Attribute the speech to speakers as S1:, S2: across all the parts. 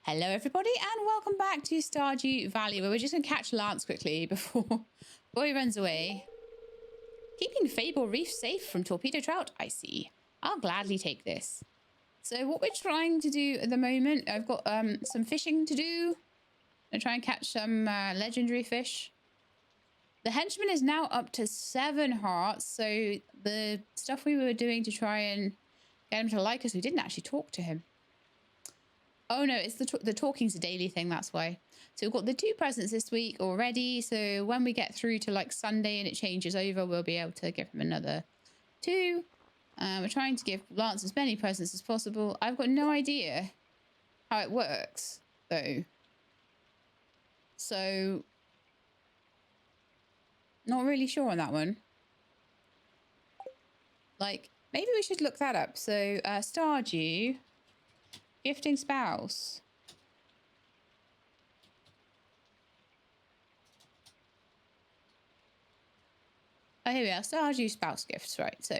S1: Hello everybody and welcome back to Stardew Valley, where we're just going to catch Lance quickly before he runs away. Keeping Fable Reef safe from torpedo trout, I see. I'll gladly take this. So what we're trying to do at the moment, I've got some fishing to do. I'm trying to catch some legendary fish. The henchman is now up to 7 hearts, so the stuff we were doing to try and get him to like us, we didn't actually talk to him. Oh no, it's the talking's a daily thing, that's why. So we've got the 2 presents this week already. So when we get through to like Sunday and it changes over, we'll be able to give him another 2. We're trying to give Lance as many presents as possible. I've got no idea how it works though. So not really sure on that one. Like maybe we should look that up. So Stardew gifting spouse. Oh, here we are. Stardew spouse gifts. Right, so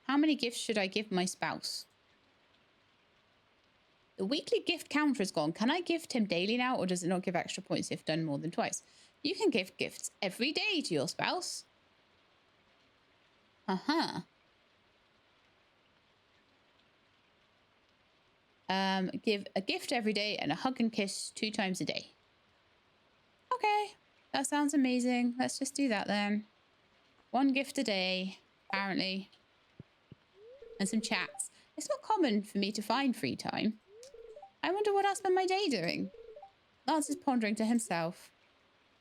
S1: how many gifts should I give my spouse? The weekly gift counter is gone. Can I gift him daily now, or does it not give extra points if done more than twice? You can give gifts every day to your spouse. Uh-huh. Give a gift every day and a hug and kiss 2 times a day. Okay, that sounds amazing. Let's just do that then. 1 gift a day, apparently. And some chats. It's not common for me to find free time. I wonder what I'll spend my day doing. Lance is pondering to himself.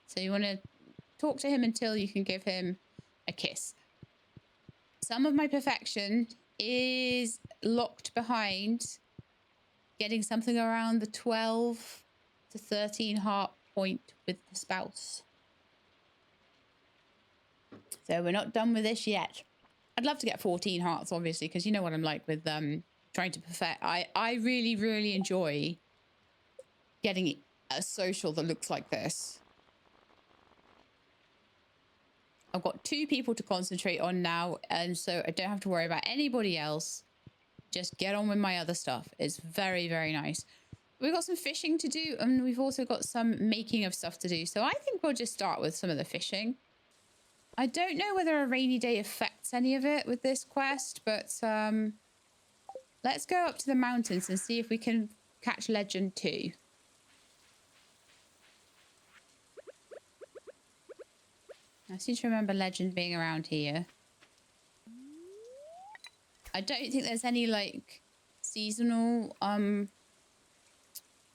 S1: So you want to talk to him until you can give him a kiss. Some of my perfection is locked behind getting something around the 12 to 13 heart point with the spouse. So we're not done with this yet. I'd love to get 14 hearts, obviously, because you know what I'm like with trying to perfect. I really, really enjoy getting a social that looks like this. I've got 2 people to concentrate on now, and so I don't have to worry about anybody else. Just get on with my other stuff. It's very, very nice. We've got some fishing to do, and we've also got some making of stuff to do. So I think we'll just start with some of the fishing. I don't know whether a rainy day affects any of it with this quest, but let's go up to the mountains and see if we can catch Legend 2. I seem to remember Legend being around here. I don't think there's any like seasonal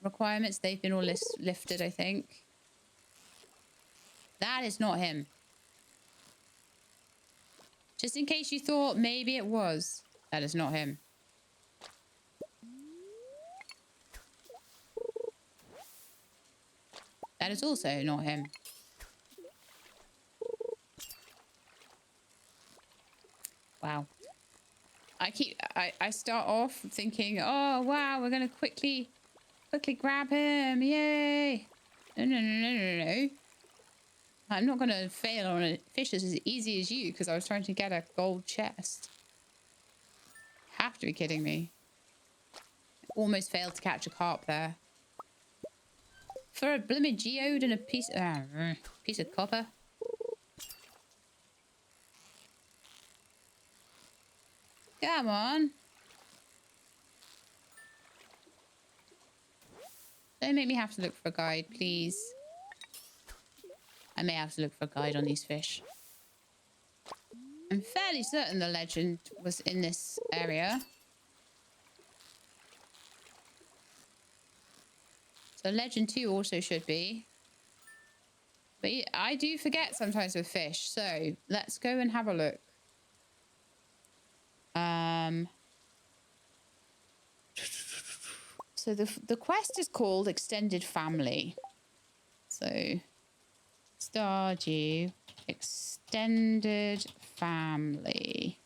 S1: requirements. They've been all lifted, I think. That is not him. Just in case you thought maybe it was. That is not him. That is also not him. Wow. I start off thinking, oh wow, we're gonna quickly grab him, yay! No. I'm not gonna fail on a fish as easy as you because I was trying to get a gold chest. Have to be kidding me. Almost failed to catch a carp there. For a blooming geode and a piece of copper. Come on. Don't make me have to look for a guide, please. I may have to look for a guide on these fish. I'm fairly certain the legend was in this area. So Legend 2 also should be. But I do forget sometimes with fish. So let's go and have a look. So the quest is called Extended Family. So Stardew Extended Family.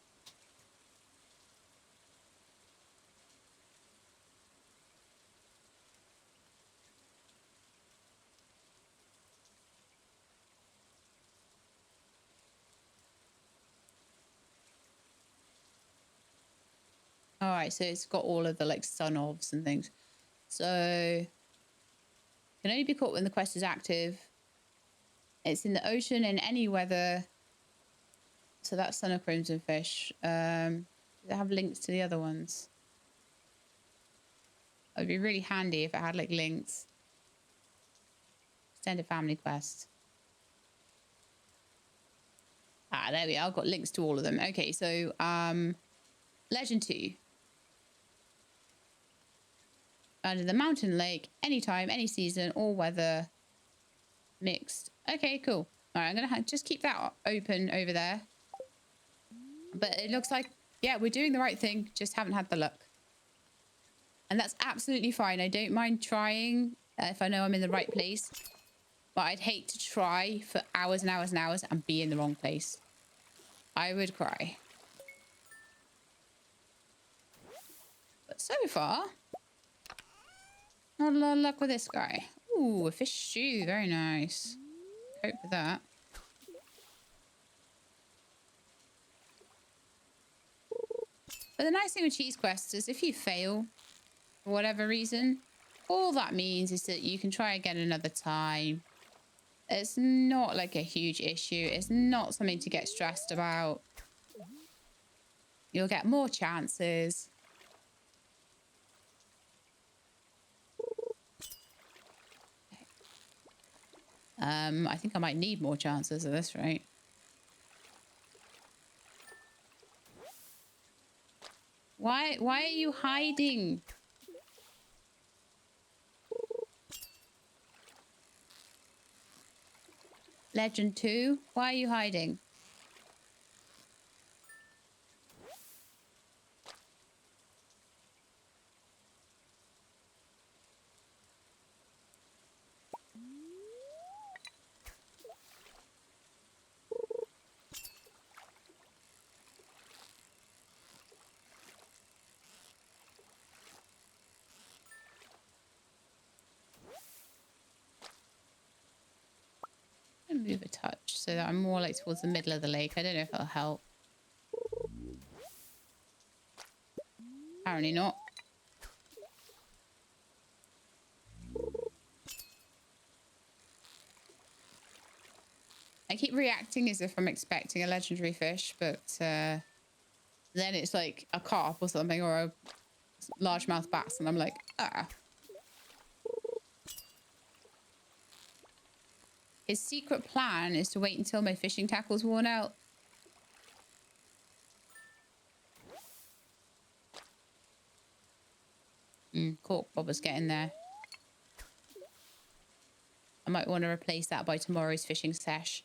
S1: All right, so it's got all of the like sun ofs and things. So can only be caught when the quest is active. It's in the ocean in any weather. So that's sun of crimson fish. Do they have links to the other ones? It would be really handy if it had like links. Extended family quest. Ah, there we are. I've got links to all of them. Okay, so Legend 2. Under the mountain lake, anytime, any season, all weather, mixed. Okay, cool. All right, I'm going to just keep that open over there. But it looks like, yeah, we're doing the right thing. Just haven't had the luck. And that's absolutely fine. I don't mind trying if I know I'm in the right place. But I'd hate to try for hours and hours and hours and be in the wrong place. I would cry. But so far, not a lot of luck with this guy. Ooh, a fish stew. Very nice. Cope with that. But the nice thing with cheese quests is if you fail, for whatever reason, all that means is that you can try again another time. It's not like a huge issue. It's not something to get stressed about. You'll get more chances. I think I might need more chances at this rate. Why are you hiding? Legend 2, why are you hiding? Move a touch so that I'm more like towards the middle of the lake. I don't know if it'll help. Apparently not. I keep reacting as if I'm expecting a legendary fish, but then it's like a carp or something or a largemouth bass, and I'm like, ah. His secret plan is to wait until my fishing tackle's worn out. Cork bobber's getting there. I might want to replace that by tomorrow's fishing sesh.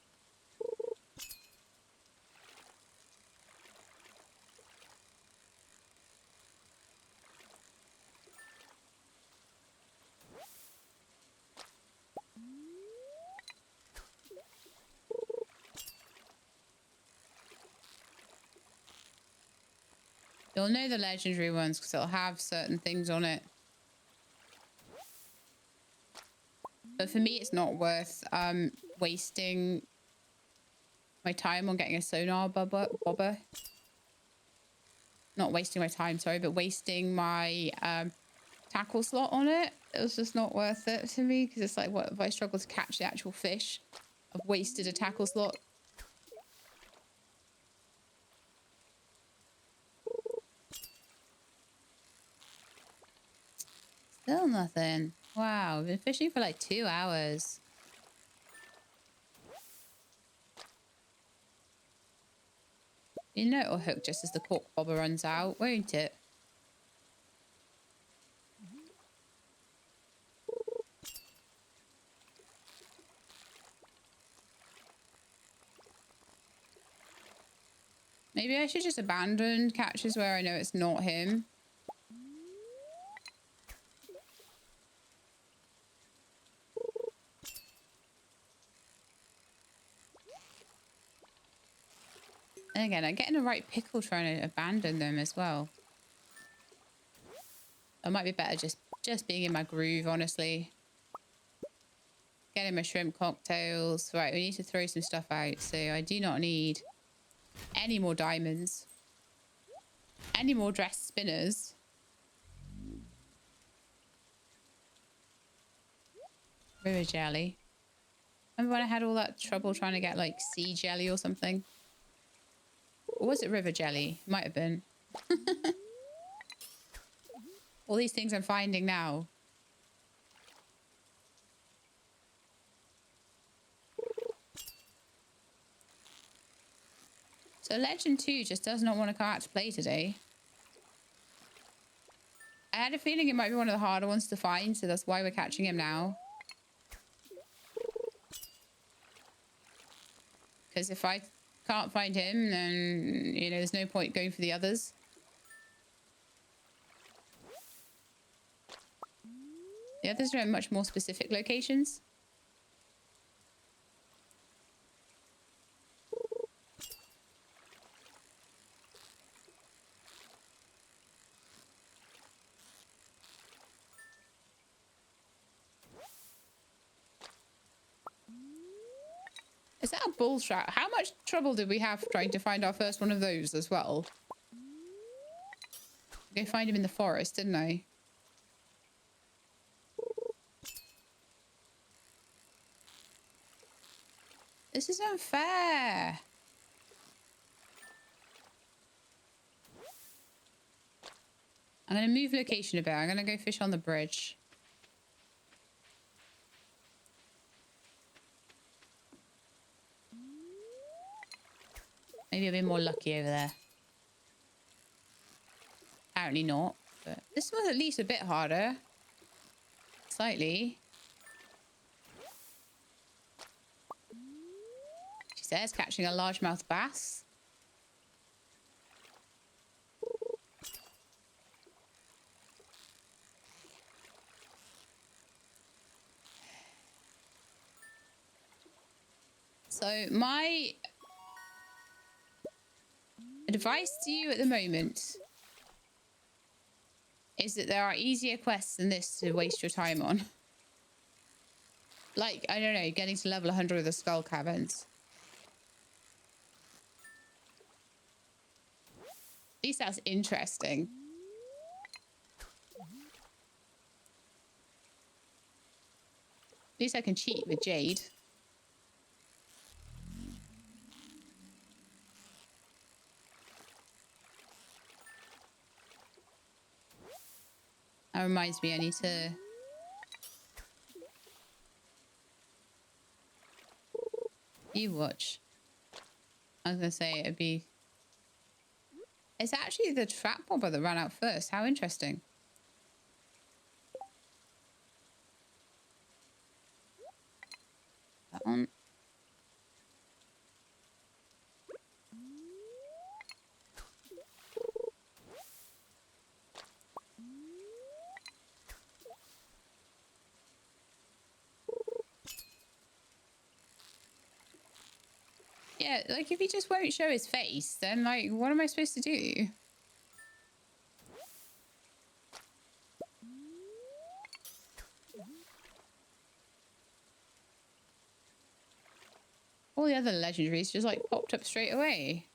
S1: You'll know the legendary ones because it'll have certain things on it. But for me, it's not worth wasting my time on getting a sonar bobber. Not wasting my time, sorry, but wasting my tackle slot on it. It was just not worth it to me because it's like, what if I struggle to catch the actual fish? I've wasted a tackle slot. Still nothing. Wow, I've been fishing for like 2 hours. You know it'll hook just as the cork bobber runs out, won't it? Maybe I should just abandon catches where I know it's not him. And again, I'm getting the right pickle trying to abandon them as well. It might be better just being in my groove, honestly. Getting my shrimp cocktails. Right, we need to throw some stuff out. So I do not need any more diamonds. any more dressed spinners. River jelly. Remember when I had all that trouble trying to get like sea jelly or something? Or was it river jelly? Might have been. All these things I'm finding now. So Legend 2 just does not want to come out to play today. I had a feeling it might be one of the harder ones to find, so that's why we're catching him now. Because if I can't find him, then, you know, there's no point going for the others. The others are in much more specific locations. Is that a bull trout? How much trouble did we have trying to find our first one of those as well? I find him in the forest, didn't I? This is unfair. I'm going to move location a bit. I'm going to go fish on the bridge. Maybe I'll be more lucky over there. Apparently not. But this was at least a bit harder. Slightly. She says catching a largemouth bass. So my advice to you at the moment is that there are easier quests than this to waste your time on. Like, I don't know, getting to level 100 of the skull caverns. At least that's interesting. At least I can cheat with Jade. That reminds me, I need to... You watch. I was going to say, it'd be... It's actually the trap bobber that ran out first. How interesting. That one. Yeah, like, if he just won't show his face, then, like, what am I supposed to do? All the other legendaries just, like, popped up straight away.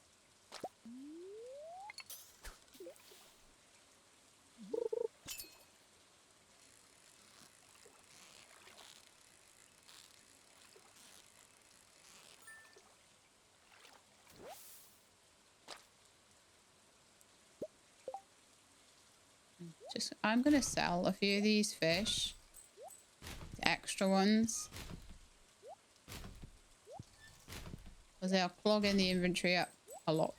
S1: I'm gonna sell a few of these fish, the extra ones, because they are clogging the inventory up a lot.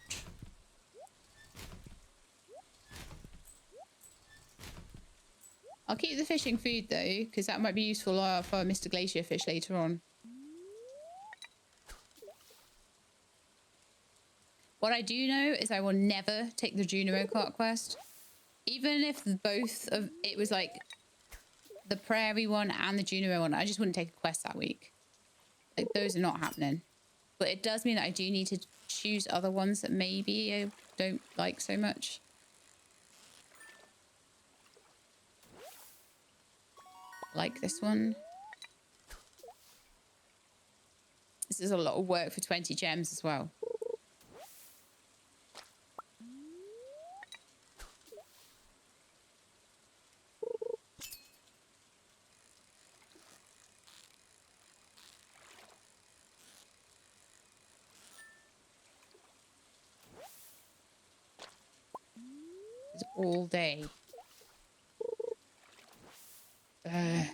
S1: I'll keep the fishing food though, because that might be useful for Mr. Glacier fish later on. What I do know is I will never take the Junimo Cart quest. Even if both of it was like the Prairie one and the Junimo one, I just wouldn't take a quest that week. Like, those are not happening. But it does mean that I do need to choose other ones that maybe I don't like so much. Like this one. This is a lot of work for 20 gems as well. all day. Ugh.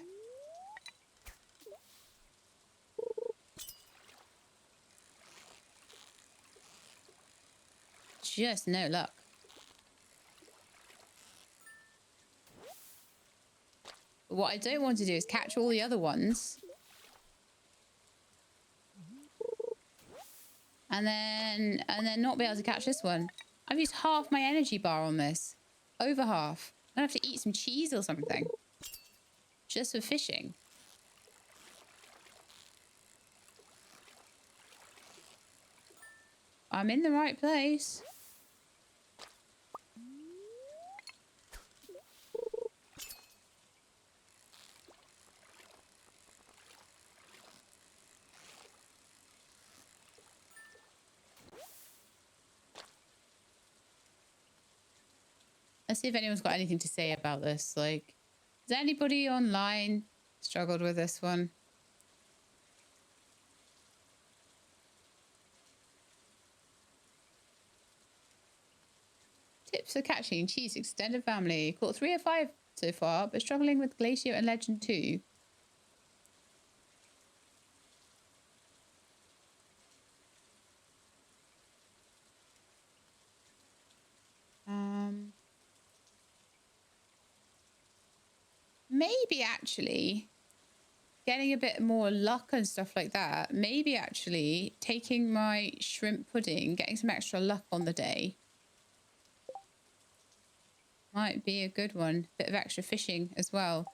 S1: Just no luck. But what I don't want to do is catch all the other ones. And then not be able to catch this one. I've used half my energy bar on this. Over half. I'm gonna have to eat some cheese or something. Just for fishing. I'm in the right place. Let's see if anyone's got anything to say about this. Like, has anybody online struggled with this one? Tips for catching cheese extended family. Caught 3 or 5 so far, but struggling with Glacier and Legend 2. Maybe actually getting a bit more luck and stuff like that. Maybe actually taking my shrimp pudding, getting some extra luck on the day. Might be a good one. Bit of extra fishing as well.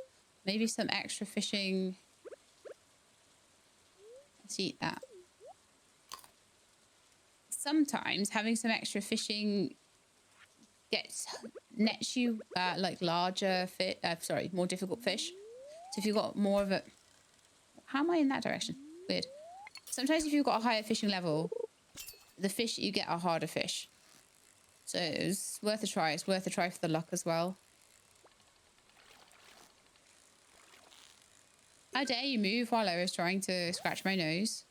S1: Maybe some extra fishing. Let's eat that. Sometimes having some extra fishing nets you like larger fish. More difficult fish. So if you've got more of a, how am I in that direction? Weird. Sometimes if you've got a higher fishing level, the fish that you get are harder fish. So it's worth a try. It's worth a try for the luck as well. How dare you move while I was trying to scratch my nose?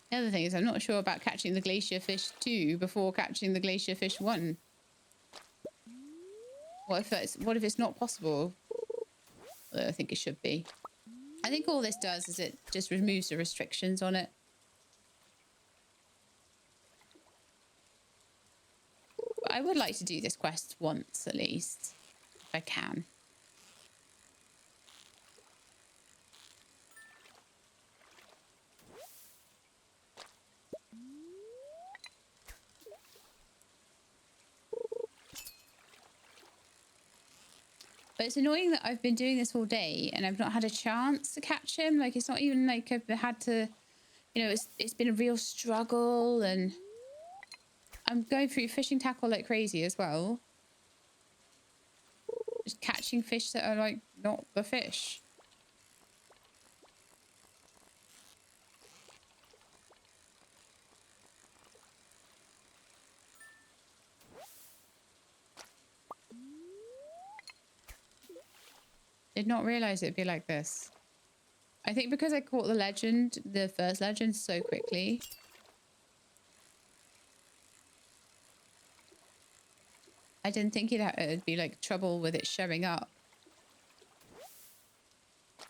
S1: The other thing is I'm not sure about catching the glacier fish 2 before catching the glacier fish 1. What if it's not possible? Well, I think it should be. I think all this does is it just removes the restrictions on it. But I would like to do this quest once at least, if I can. But it's annoying that I've been doing this all day and I've not had a chance to catch him. Like, it's not even like I've had to, you know, it's been a real struggle, and I'm going through fishing tackle like crazy as well. Just catching fish that are like not the fish. Did not realize it'd be like this. I think because I caught the first legend so quickly. I didn't think it'd be like trouble with it showing up.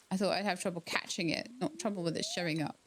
S1: I thought I'd have trouble catching it, not trouble with it showing up.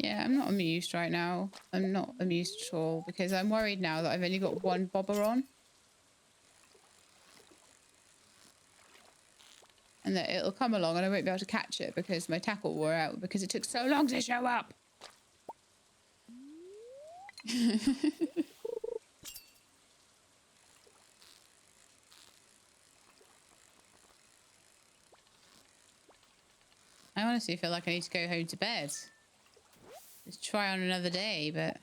S1: Yeah, I'm not amused right now. I'm not amused at all because I'm worried now that I've only got one bobber on. And that it'll come along and I won't be able to catch it because my tackle wore out because it took so long to show up. I honestly feel like I need to go home to bed. Just try on another day, but...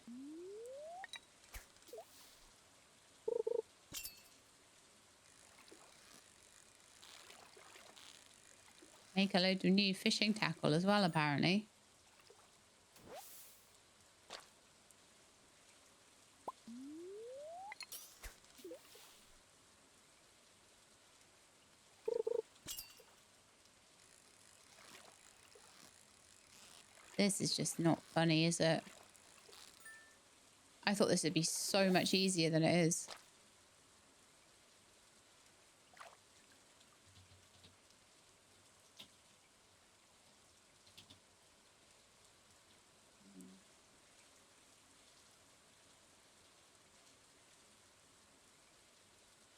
S1: Make a load of new fishing tackle as well, apparently. This is just not funny, is it? I thought this would be so much easier than it is.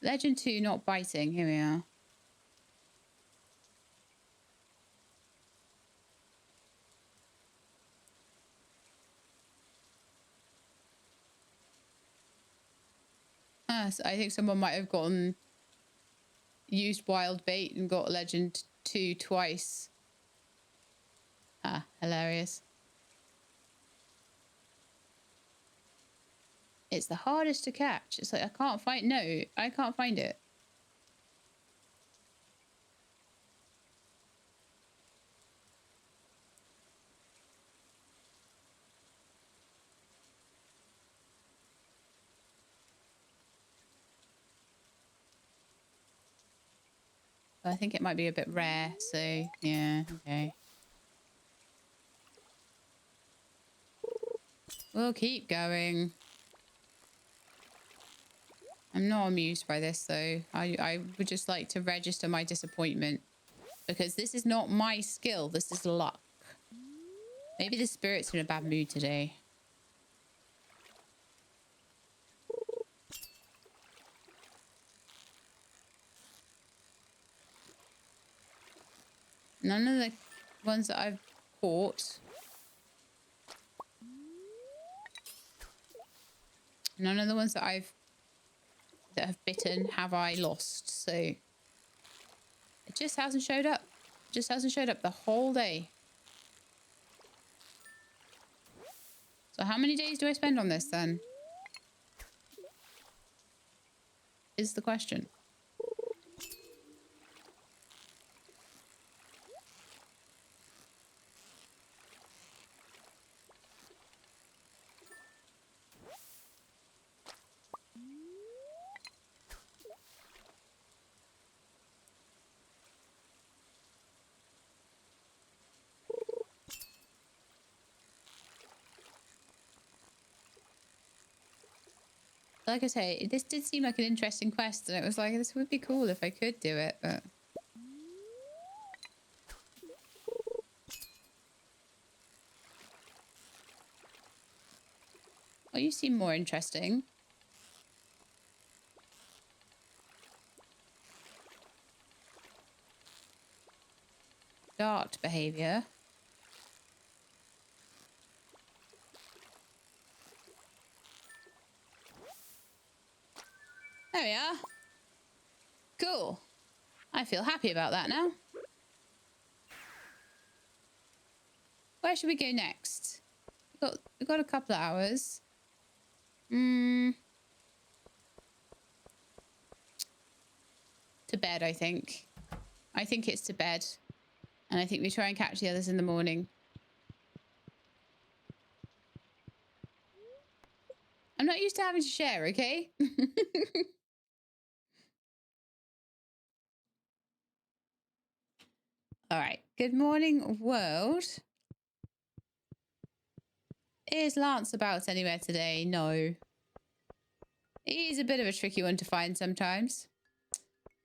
S1: Legend 2 not biting. Here we are. So I think someone might have gotten used wild bait and got Legend 2 twice. Ah, hilarious. It's the hardest to catch. It's like, I can't find... No, I can't find it. I think it might be a bit rare, so yeah, okay. We'll keep going. I'm not amused by this, though. I would just like to register my disappointment. Because this is not my skill. This is luck. Maybe the spirit's in a bad mood today. None of the ones that I've caught. None of the ones that have bitten have I lost. So it just hasn't showed up. It just hasn't showed up the whole day. So how many days do I spend on this then? Is the question. Like I say, this did seem like an interesting quest, and it was like, this would be cool if I could do it, but... Oh, you seem more interesting. Dart behavior. There we are. Cool. I feel happy about that now. Where should we go next? We've got a couple of hours. To bed, I think. I think it's to bed. And I think we try and catch the others in the morning. I'm not used to having to share, okay? All right. Good morning, world. Is Lance about anywhere today? No. He's a bit of a tricky one to find sometimes.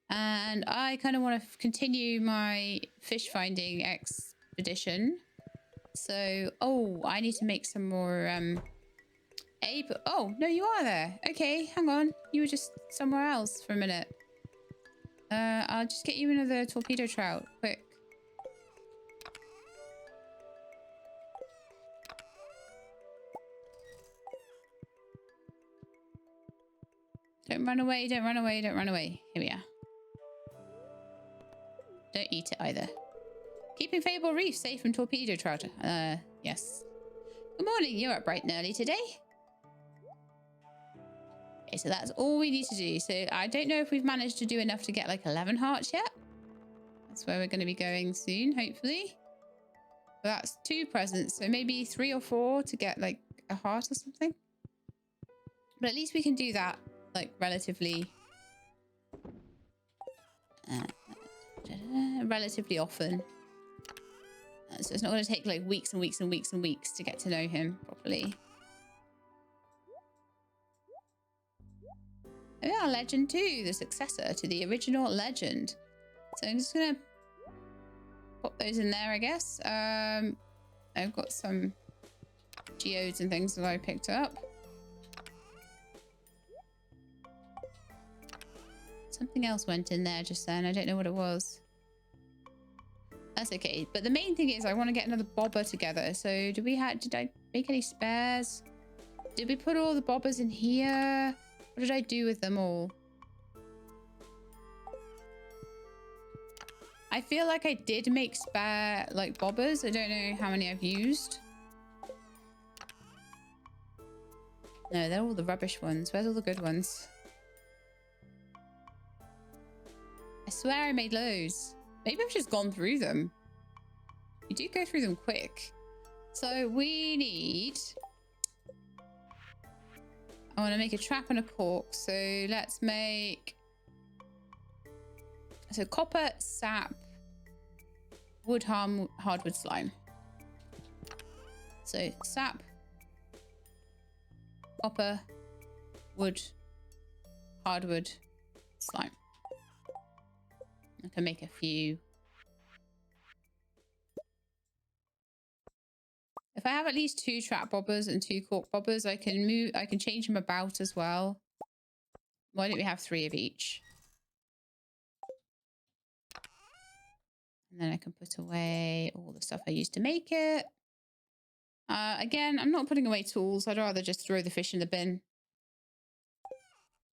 S1: And I kind of want to continue my fish finding expedition. So, oh, I need to make some more, Oh, no, you are there. Okay, hang on. You were just somewhere else for a minute. I'll just get you another torpedo trout, quick. Don't run away, don't run away, don't run away. Here we are. Don't eat it either. Keeping Fable Reef safe from torpedo trout. Yes. Good morning, you're up bright and early today. Okay, so that's all we need to do. So I don't know if we've managed to do enough to get like 11 hearts yet. That's where we're going to be going soon, hopefully. But that's 2 presents, so maybe 3 or 4 to get like a heart or something. But at least we can do that like relatively often. So it's not going to take like weeks and weeks and weeks and weeks to get to know him properly. Oh yeah, Legend 2, the successor to the original Legend. So I'm just going to pop those in there, I guess. I've got some geodes and things that I picked up. Something else went in there just then. I don't know what it was. That's okay. But the main thing is I want to get another bobber together. So did I make any spares? Did we put all the bobbers in here? What did I do with them all? I feel like I did make spare like bobbers. I don't know how many I've used. No, they're all the rubbish ones. Where's all the good ones? I swear I made loads. Maybe I've just gone through them. You do go through them quick. So we need... I want to make a trap and a cork. So let's make... So copper, sap, wood, hardwood, slime. So sap, copper, wood, hardwood, slime. I can make a few. If I have at least 2 trap bobbers and 2 cork bobbers, I can change them about as well. Why don't we have 3 of each? And then I can put away all the stuff I used to make it. Again, I'm not putting away tools. I'd rather just throw the fish in the bin.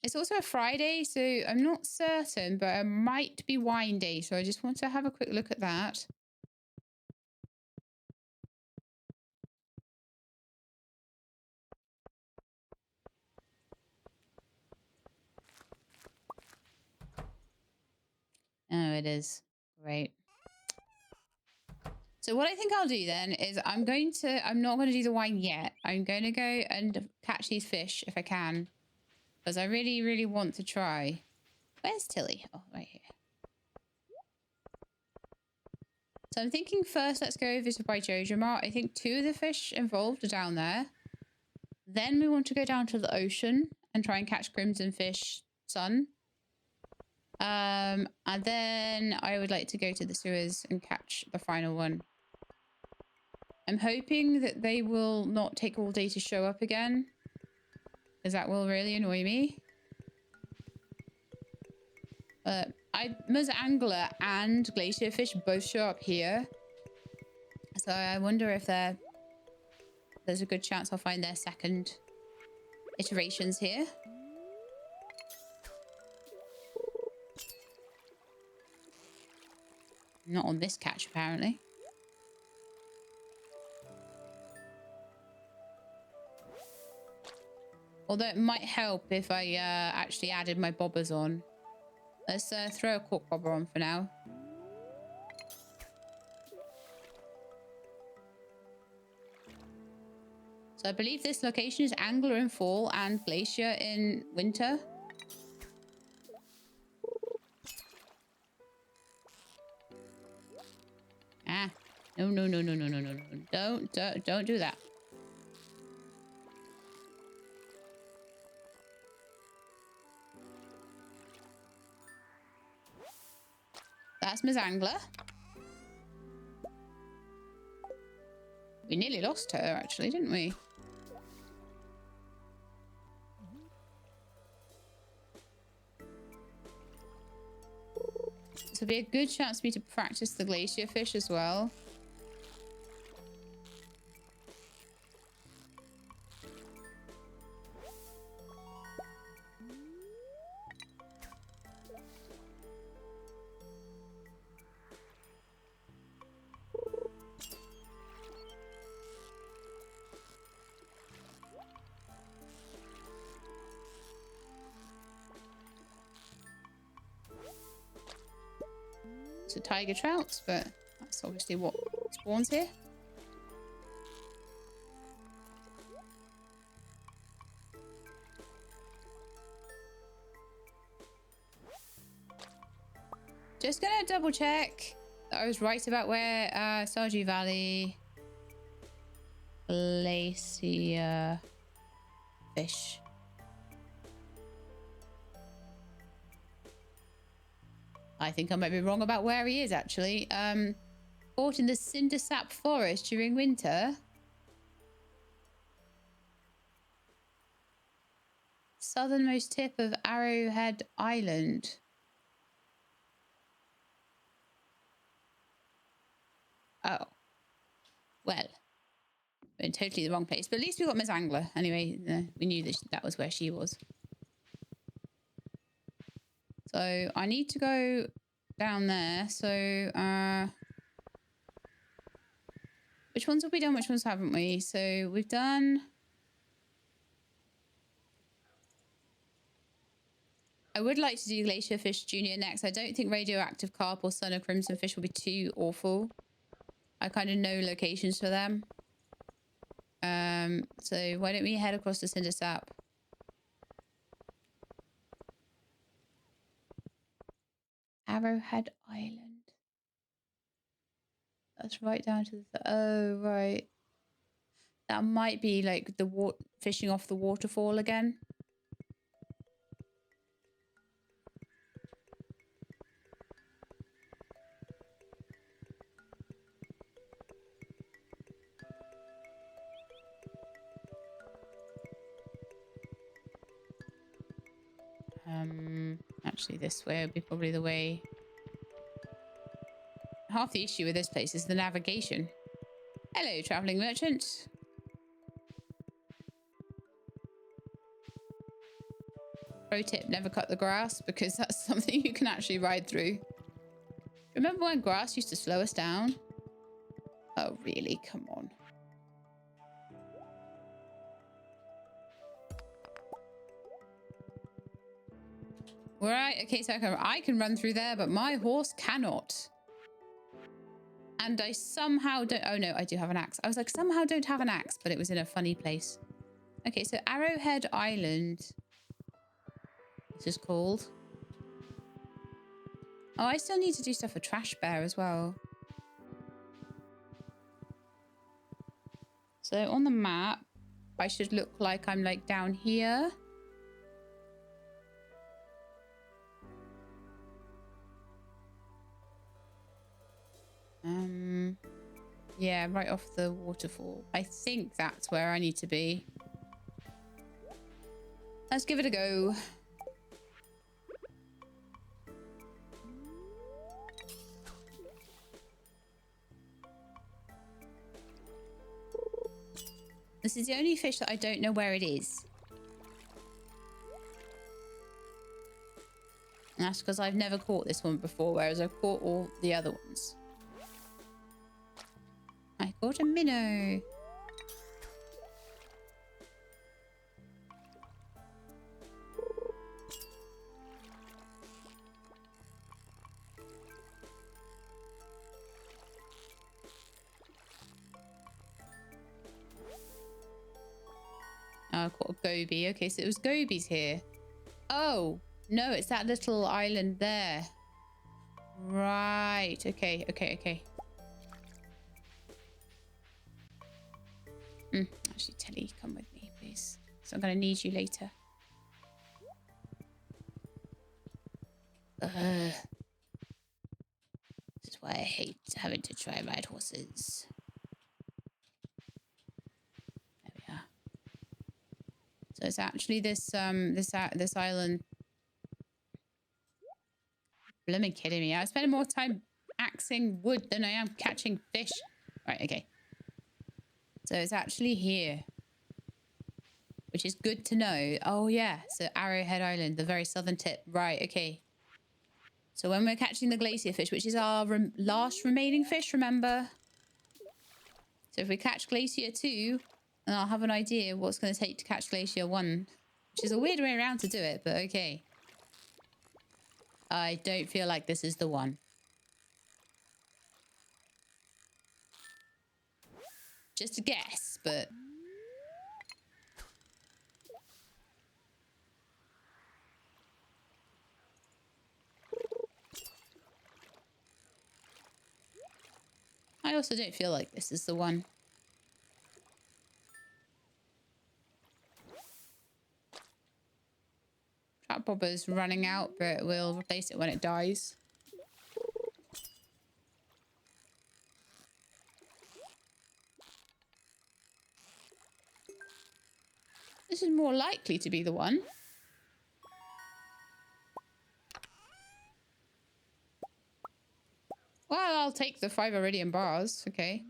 S1: It's also a Friday, so I'm not certain, but it might be wine day. So I just want to have a quick look at that. Oh, it is. Great. So what I think I'll do then is I'm not going to do the wine yet. I'm going to go and catch these fish if I can. Because I really, really want to try. Where's Tilly? Oh, right here. So I'm thinking first let's go over to by Jojo Mart. I think 2 of the fish involved are down there. Then we want to go down to the ocean and try and catch crimson fish sun. And then I would like to go to the sewers and catch the final one. I'm hoping that they will not take all day to show up again, because that will really annoy me. Angler and glacier fish both show up here. So I wonder if there's a good chance I'll find their second iterations here. Not on this catch, apparently. Although it might help if I actually added my bobbers on. Let's throw a cork bobber on for now. So I believe this location is Angler in fall and Glacier in winter. Ah, no, no, no, no, no, no, no, no. Don't do that. That's Ms. Angler. We nearly lost her, actually, didn't we? be a good chance for me to practice the glacier fish as well. To tiger trouts, but that's obviously what spawns here. Just gonna double check that I was right about where Stardew Valley glacier fish. I think I might be wrong about where he is, actually. Caught in the cindersap forest during winter. Southernmost tip of Arrowhead Island. Oh. Well. We're in totally the wrong place. But at least we got Miss Angler. Anyway, we knew that was where she was. So I need to go down there. So which ones have we done? Which ones haven't we? So we've done... I would like to do Glacier Fish Junior next. I don't think Radioactive Carp or Sun of Crimson Fish will be too awful. I kind of know locations for them. So why don't we head across to Cindersap? Arrowhead Island. That's right down to the... Oh, right. That might be like the fishing off the waterfall again. Actually, this way would be probably the way. Half the issue with this place is the navigation. Hello, traveling merchant. Pro tip, never cut the grass, because that's something you can actually ride through. Remember when grass used to slow us down? Oh, really? Come on. Right, okay, so I can run through there, but my horse cannot. And I somehow don't... Oh, no, I do have an axe. I was like, somehow don't have an axe, but it was in a funny place. Okay, so Arrowhead Island. This is called. Oh, I still need to do stuff for Trash Bear as well. So on the map, I should look like I'm like down here. Yeah, right off the waterfall. I think that's where I need to be. Let's give it a go. This is the only fish that I don't know where it is. And that's because I've never caught this one before, whereas I've caught all the other ones. I caught a minnow. Oh, I caught a goby. Okay, so it was gobies here. Oh, no, it's that little island there. Right. Okay, okay, okay. Actually, Telly, come with me, please. So I'm going to need you later. This is why I hate having to try ride horses. There we are. So it's actually this island blooming kidding me. I'm spending more time axing wood than I am catching fish. Right, okay. So it's actually here, which is good to know. Oh, yeah. So Arrowhead Island, the very southern tip. Right, okay. So when we're catching the glacier fish, which is our last remaining fish, remember? So if we catch Glacier 2, then I'll have an idea what it's going to take to catch Glacier 1, which is a weird way around to do it, but okay. I don't feel like this is the one. Just a guess, but... I also don't feel like this is the one. Trap bobber's running out, but we'll replace it when it dies. This is more likely to be the one. Well, I'll take the 5 iridium bars. Okay.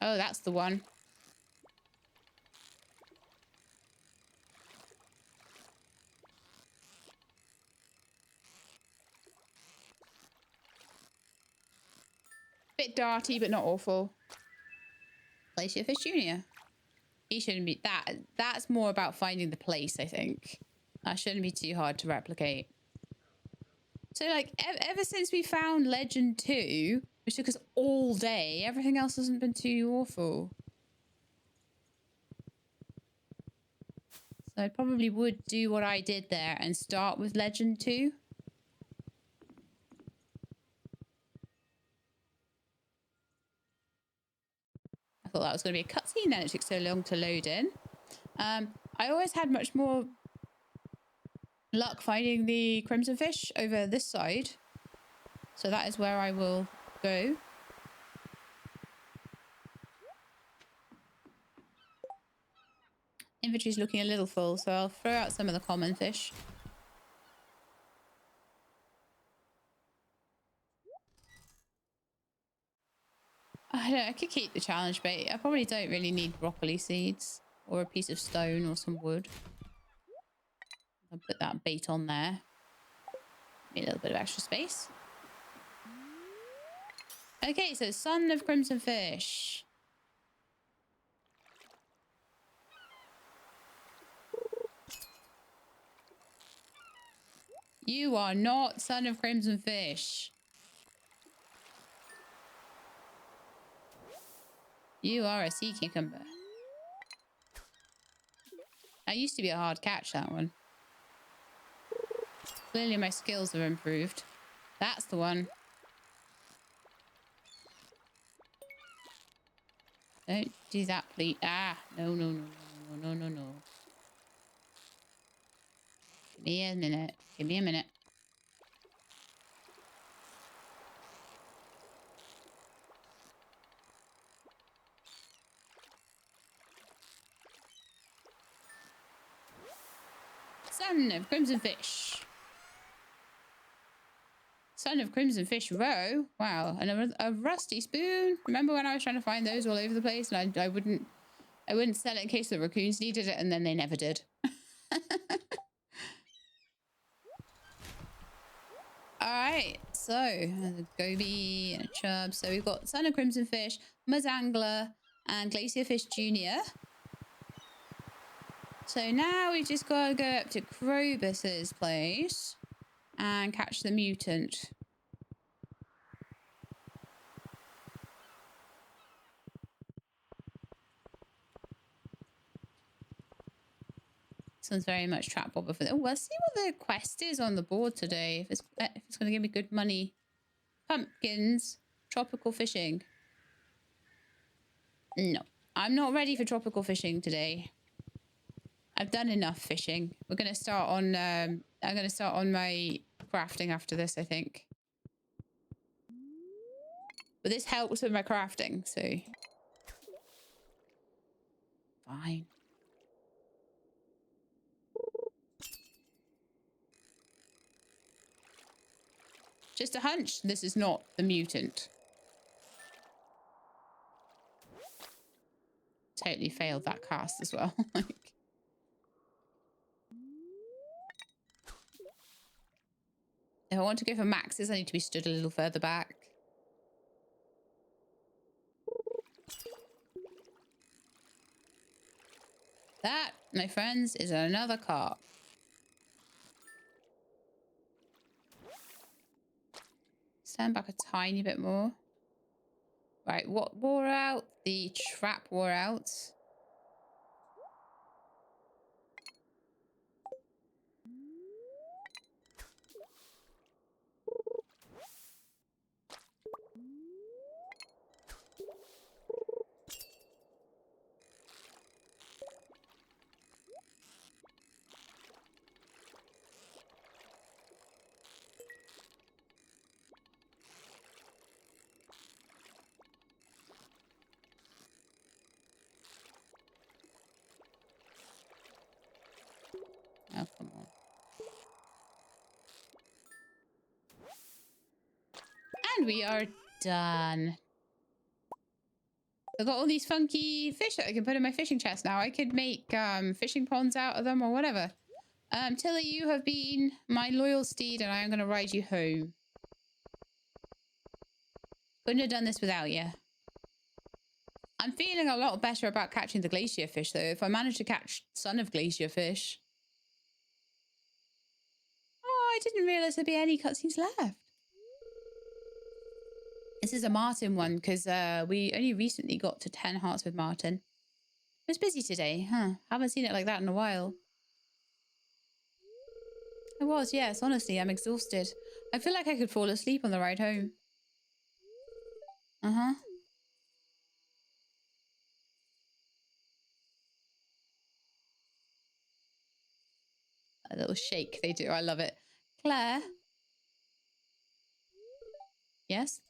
S1: Oh, that's the one. Bit darty, but not awful. Glacier Fish Jr. He shouldn't be... That's more about finding the place, I think. That shouldn't be too hard to replicate. So, like, ever since we found Legend 2, which took us all day, everything else hasn't been too awful. So I probably would do what I did there and start with Legend 2. I thought that was going to be a cutscene, then it took so long to load in. I always had much more luck finding the crimson fish over this side. So that is where I will go. Inventory's looking a little full, so I'll throw out some of the common fish. I don't know, I could keep the challenge bait. I probably don't really need broccoli seeds or a piece of stone or some wood. I'll put that bait on there. Need a little bit of extra space. Okay, so Son of Crimson Fish. You are not Son of Crimson Fish. You are a sea cucumber. That used to be a hard catch, that one. Clearly my skills have improved. That's the one. Don't do that, please. Ah, no, no, no, no, no, no, no, no. Give me a minute. Give me a minute. Son of Crimson Fish. Son of Crimson Fish Row. Wow. And a rusty spoon. Remember when I was trying to find those all over the place and I wouldn't sell it in case the raccoons needed it, and then they never did. Alright, so a goby and a chub. So we've got Son of Crimson Fish, Mazangler, and Glacier Fish Jr. So now we've just got to go up to Krobus's place and catch the mutant. This one's very much trap bobber for them. Oh, let's see what the quest is on the board today. If it's going to give me good money. Pumpkins. Tropical fishing. No. I'm not ready for tropical fishing today. I've done enough fishing. We're going to start on... I'm going to start on my crafting after this, I think. But this helps with my crafting, so... fine. Just a hunch. This is not the mutant. Totally failed that cast as well. Like, if I want to go for maxes, I need to be stood a little further back. That, my friends, is another car. Stand back a tiny bit more. Right, what wore out? The trap wore out. Oh, come on. And we are done. I've got all these funky fish that I can put in my fishing chest now. I could make fishing ponds out of them or whatever. Tilly, you have been my loyal steed and I am going to ride you home. Couldn't have done this without you. I'm feeling a lot better about catching the glacier fish, though. If I manage to catch son of glacier fish. Oh, I didn't realise there'd be any cutscenes left. This is a Martin one, because we only recently got to 10 hearts with Martin. It was busy today, huh? Haven't seen it like that in a while. I was, yes. Honestly, I'm exhausted. I feel like I could fall asleep on the ride home. Uh-huh. A little shake they do. I love it. Claire? Yes?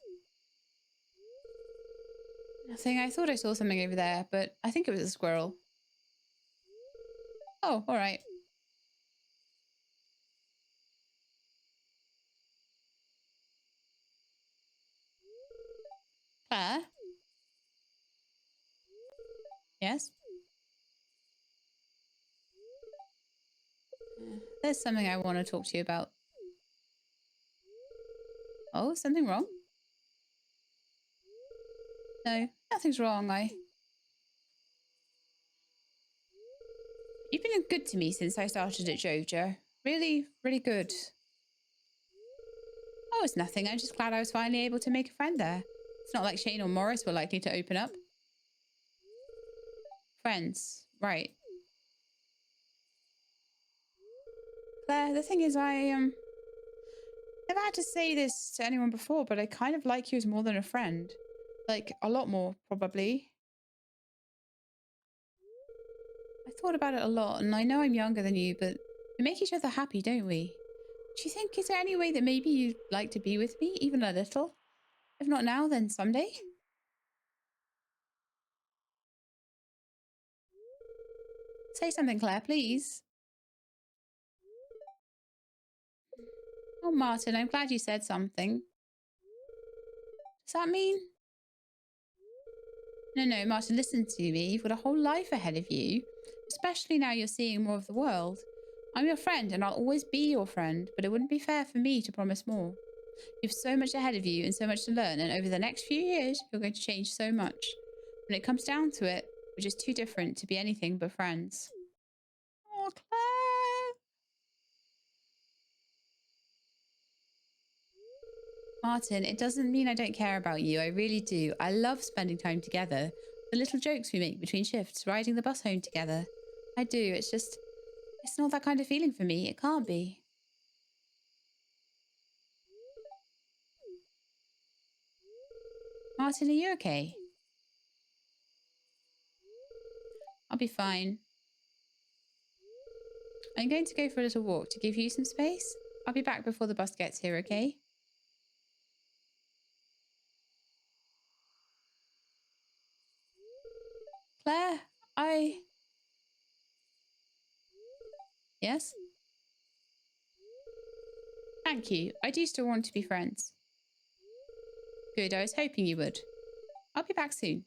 S1: Nothing. I thought I saw something over there, but I think it was a squirrel. Oh, all right. Claire? Yes? There's something I want to talk to you about. Oh, something wrong? No, nothing's wrong. You've been good to me since I started at Jojo. Really, really good. Oh, it's nothing. I'm just glad I was finally able to make a friend there. It's not like Shane or Morris were likely to open up. Friends. Right. Claire, the thing is, I've never had to say this to anyone before, but I kind of like you as more than a friend. Like, a lot more, probably. I thought about it a lot, and I know I'm younger than you, but we make each other happy, don't we? Do you think, is there any way that maybe you'd like to be with me, even a little? If not now, then someday? Say something, Claire, please. Oh, Martin, I'm glad you said something. Does that mean? No, Martin, listen to me. You've got a whole life ahead of you, especially now you're seeing more of the world. I'm your friend, and I'll always be your friend, but it wouldn't be fair for me to promise more. You have so much ahead of you and so much to learn, and over the next few years, you're going to change so much. When it comes down to it, we're just too different to be anything but friends. Oh, Claire. Martin, it doesn't mean I don't care about you. I really do. I love spending time together. The little jokes we make between shifts, riding the bus home together. I do. It's just, it's not that kind of feeling for me. It can't be. Martin, are you okay? I'll be fine. I'm going to go for a little walk to give you some space. I'll be back before the bus gets here, okay? Claire, Yes? Thank you. I do still want to be friends. Good, I was hoping you would. I'll be back soon.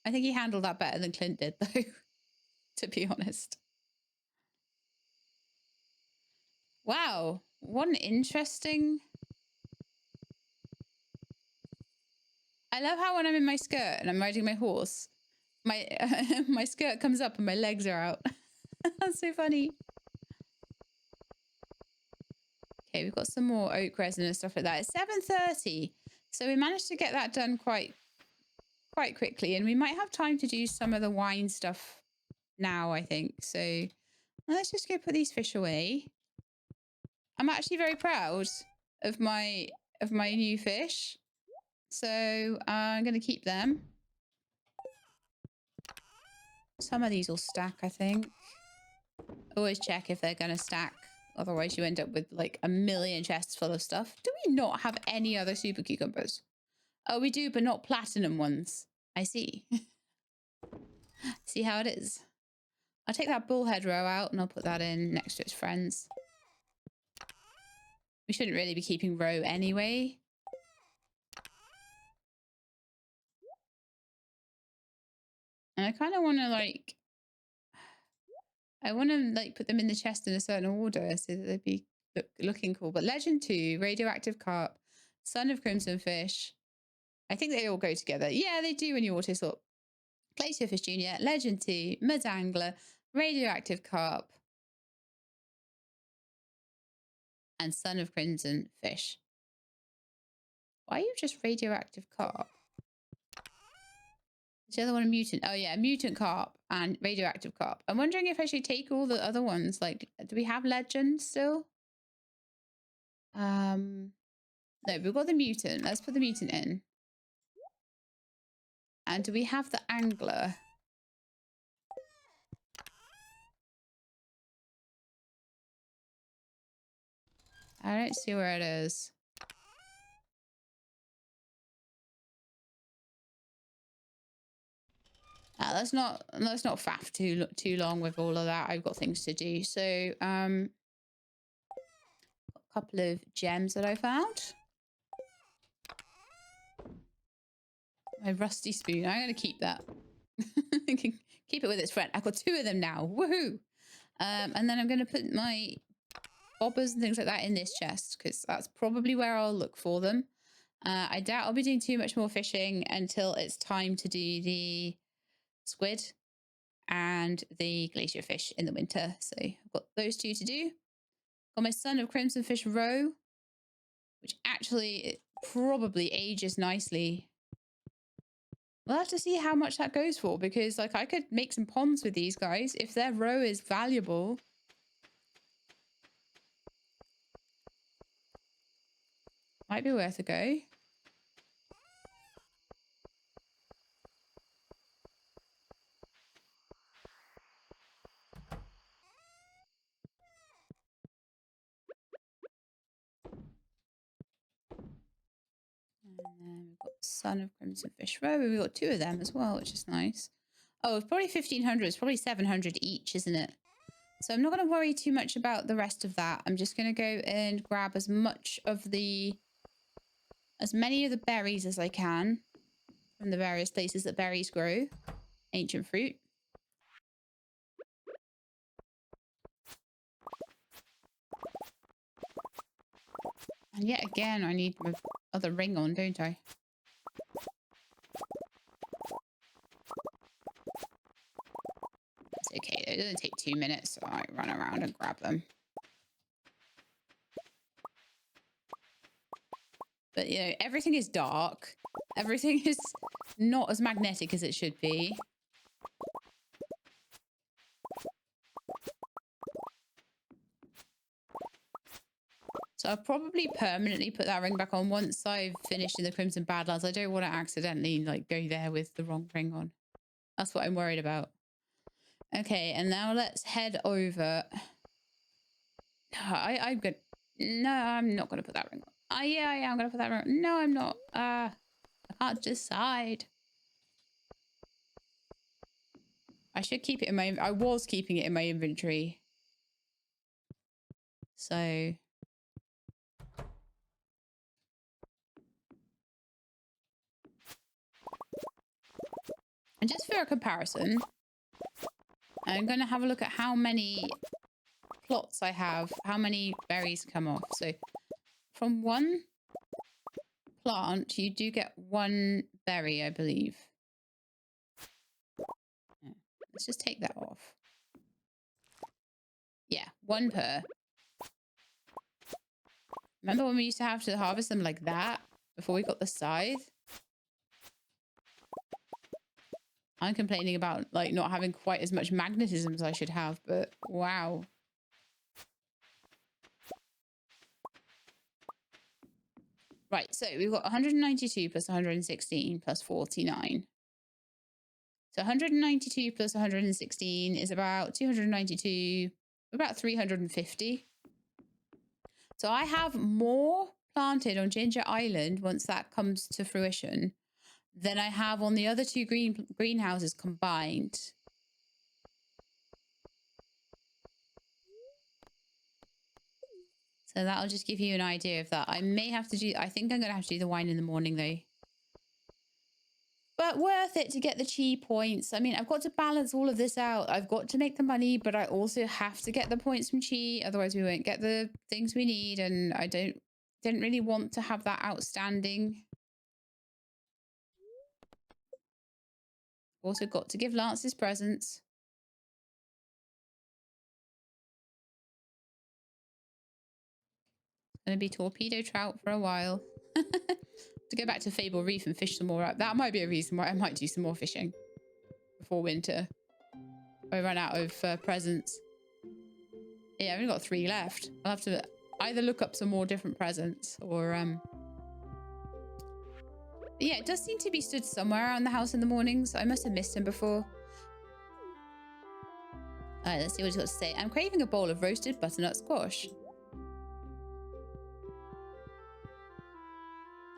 S1: I think he handled that better than Clint did, though, to be honest. Wow, what an interesting... I love how when I'm in my skirt and I'm riding my horse, my my skirt comes up and my legs are out. That's so funny. Okay, we've got some more oak resin and stuff like that. It's 7:30, so we managed to get that done quite quickly, and we might have time to do some of the wine stuff now, I think. So let's just go put these fish away. I'm actually very proud of my new fish, so I'm going to keep them. Some of these will stack, I think. Always check if they're going to stack. Otherwise, you end up with like a million chests full of stuff. Do we not have any other super cucumbers? Oh, we do, but not platinum ones. I see. See how it is. I'll take that bullhead row out and I'll put that in next to its friends. We shouldn't really be keeping row anyway. And I kind of want to like... I want to like put them in the chest in a certain order so that they'd be looking cool. But Legend 2, Radioactive Carp, Son of Crimson Fish. I think they all go together. Yeah, they do when you auto sort. Glacierfish Jr., Legend 2, Madangler, Radioactive Carp, and Son of Crimson Fish. Why are you just Radioactive Carp? Is the other one a mutant? Oh yeah, mutant carp and radioactive carp. I'm wondering if I should take all the other ones. Like, do we have legend still? No, we've got the mutant. Let's put the mutant in. And do we have the angler? I don't see where it is. Let's not faff too long with all of that. I've got things to do. So a couple of gems that I found. My rusty spoon. I'm gonna keep that. Keep it with its friend. I've got 2 of them now. Woohoo! And then I'm gonna put my bobbers and things like that in this chest because that's probably where I'll look for them. I doubt I'll be doing too much more fishing until it's time to do the squid and the glacier fish in the winter. So I've got those 2 to do. Got my Son of Crimson Fish roe, which actually probably ages nicely. We'll have to see how much that goes for because like I could make some ponds with these guys if their roe is valuable. Might be worth a go. And then we've got Son of Crimson Fish roe. We've got 2 of them as well, which is nice. Oh, it's probably 1,500. It's probably 700 each, isn't it? So I'm not going to worry too much about the rest of that. I'm just going to go and grab as many of the berries as I can from the various places that berries grow. Ancient fruit. And yet again, I need my other ring on, don't I? It's okay. It doesn't take 2 minutes, so I run around and grab them. But, you know, everything is dark. Everything is not as magnetic as it should be. So I'll probably permanently put that ring back on once I've finished in the Crimson Badlands. I don't want to accidentally like go there with the wrong ring on. That's what I'm worried about. Okay, and now let's head over. I'm good. No, I'm not going to put that ring on. Yeah, I am going to put that ring on. No, I'm not. I can't decide. I should keep it in my... I was keeping it in my inventory. So... And just for a comparison, I'm going to have a look at how many plots I have, how many berries come off. So from one plant, you do get one berry, I believe. Yeah. Let's just take that off. Yeah, one per. Remember when we used to have to harvest them like that before we got the scythe? I'm complaining about like not having quite as much magnetism as I should have, but wow. Right, so we've got 192 plus 116 plus 49. So 192 plus 116 is about 292, about 350. So I have more planted on Ginger Island once that comes to fruition than I have on the other two greenhouses combined. So that'll just give you an idea of that. I may have to do... I think I'm going to have to do the wine in the morning, though. But worth it to get the chi points. I mean, I've got to balance all of this out. I've got to make the money, but I also have to get the points from chi. Otherwise, we won't get the things we need. And I didn't really want to have that outstanding. Also got to give Lance his presents. Going to be torpedo trout for a while. To go back to Fable Reef and fish some more up. That might be a reason why I might do some more fishing before winter. If I run out of presents. Yeah, I've only got 3 left. I'll have to either look up some more different presents or... Yeah, it does seem to be stood somewhere around the house in the mornings. I must have missed him before. Alright, let's see what he's got to say. I'm craving a bowl of roasted butternut squash.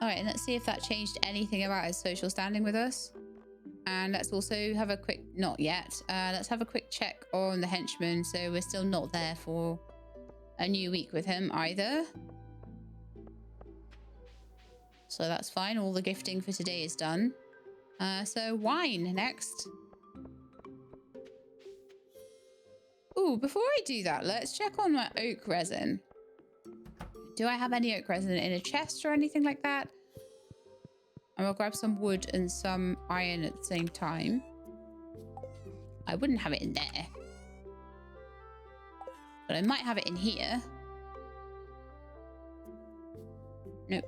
S1: Alright, and let's see if that changed anything about his social standing with us. And let's also have a quick... Not yet. Let's have a quick check on the henchman. So we're still not there for a new week with him either. So that's fine. All the gifting for today is done. So wine next. Ooh, before I do that, let's check on my oak resin. Do I have any oak resin in a chest or anything like that? I will grab some wood and some iron at the same time. I wouldn't have it in there. But I might have it in here. Nope.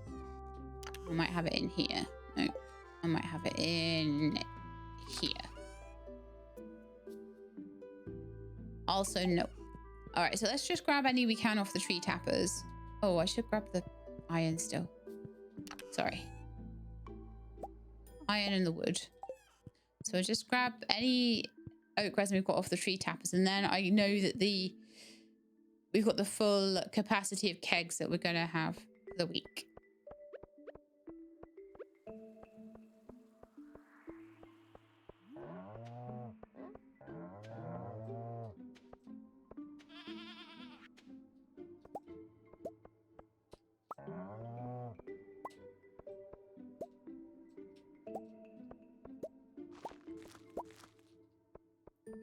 S1: I might have it in here. Nope. I might have it in here. Also, no. Alright, so let's just grab any we can off the tree tappers. Oh, I should grab the iron still. Sorry. Iron and the wood. So just grab any oak resin we've got off the tree tappers, and then I know that we've got the full capacity of kegs that we're going to have for the week.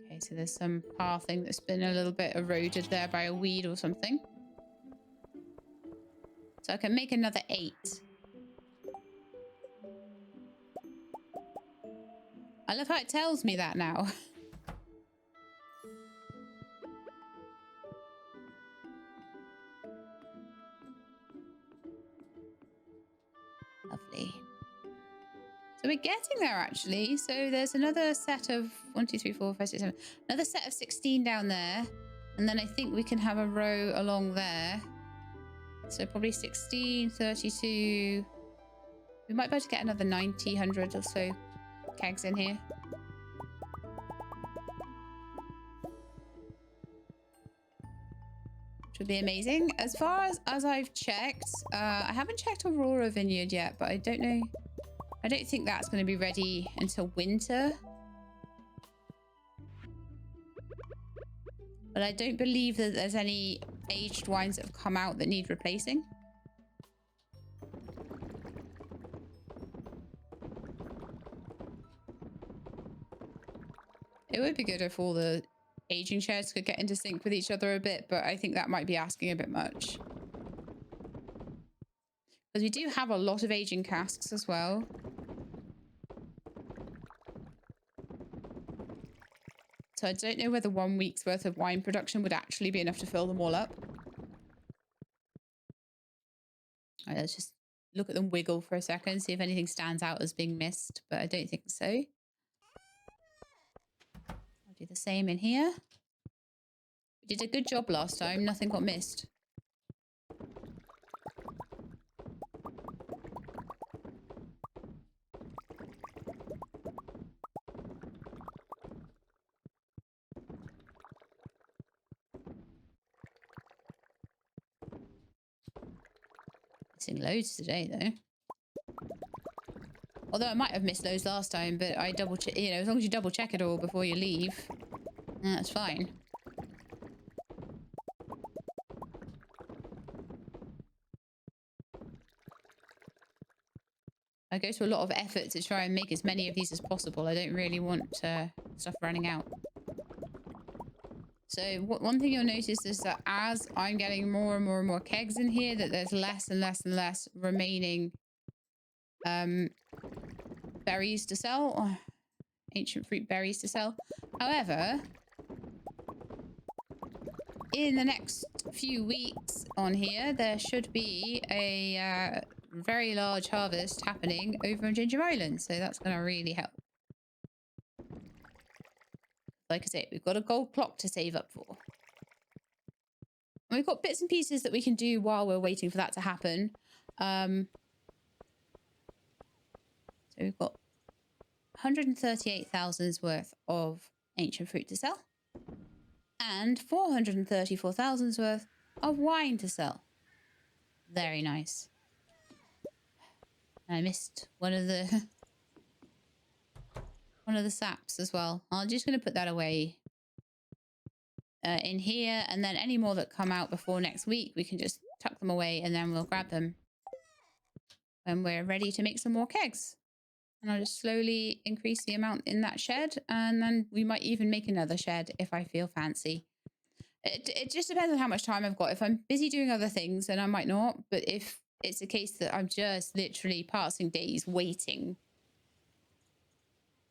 S1: Okay, so there's some pathing that's been a little bit eroded there by a weed or something. So I can make another 8. I love how it tells me that now. Lovely. So we're getting there, actually. So there's another set of 1, 2, 3, 4, 5, 6, 7. Another set of 16 down there. And then I think we can have a row along there. So probably 16, 32. We might be able to get another 90, 100 or so kegs in here. Which would be amazing. As far as I've checked, I haven't checked Aurora Vineyard yet, but I don't know. I don't think that's going to be ready until winter. But I don't believe that there's any aged wines that have come out that need replacing. It would be good if all the aging sheds could get into sync with each other a bit, but I think that might be asking a bit much. Because we do have a lot of aging casks as well. So I don't know whether 1 week's worth of wine production would actually be enough to fill them all up. All right, let's just look at them wiggle for a second, see if anything stands out as being missed, but I don't think so. I'll do the same in here. We did a good job last time. Nothing got missed. Missing loads today, though. Although I might have missed loads last time, but I double check, you know, as long as you double check it all before you leave, that's fine. I go to a lot of effort to try and make as many of these as possible. I don't really want stuff running out. So one thing you'll notice is that as I'm getting more and more and more kegs in here, that there's less and less and less remaining berries to sell. Ancient fruit berries to sell. However, in the next few weeks on here, there should be a very large harvest happening over on Ginger Island. So that's going to really help. Like I say, we've got a gold clock to save up for. And we've got bits and pieces that we can do while we're waiting for that to happen. So we've got 138,000's worth of ancient fruit to sell. And 434,000's worth of wine to sell. Very nice. I missed one of the saps as well. I'm just going to put that away in here, and then any more that come out before next week, we can just tuck them away, and then we'll grab them when we're ready to make some more kegs. And I'll just slowly increase the amount in that shed, and then we might even make another shed if I feel fancy. It just depends on how much time I've got. If I'm busy doing other things, then I might not. But if it's a case that I'm just literally passing days waiting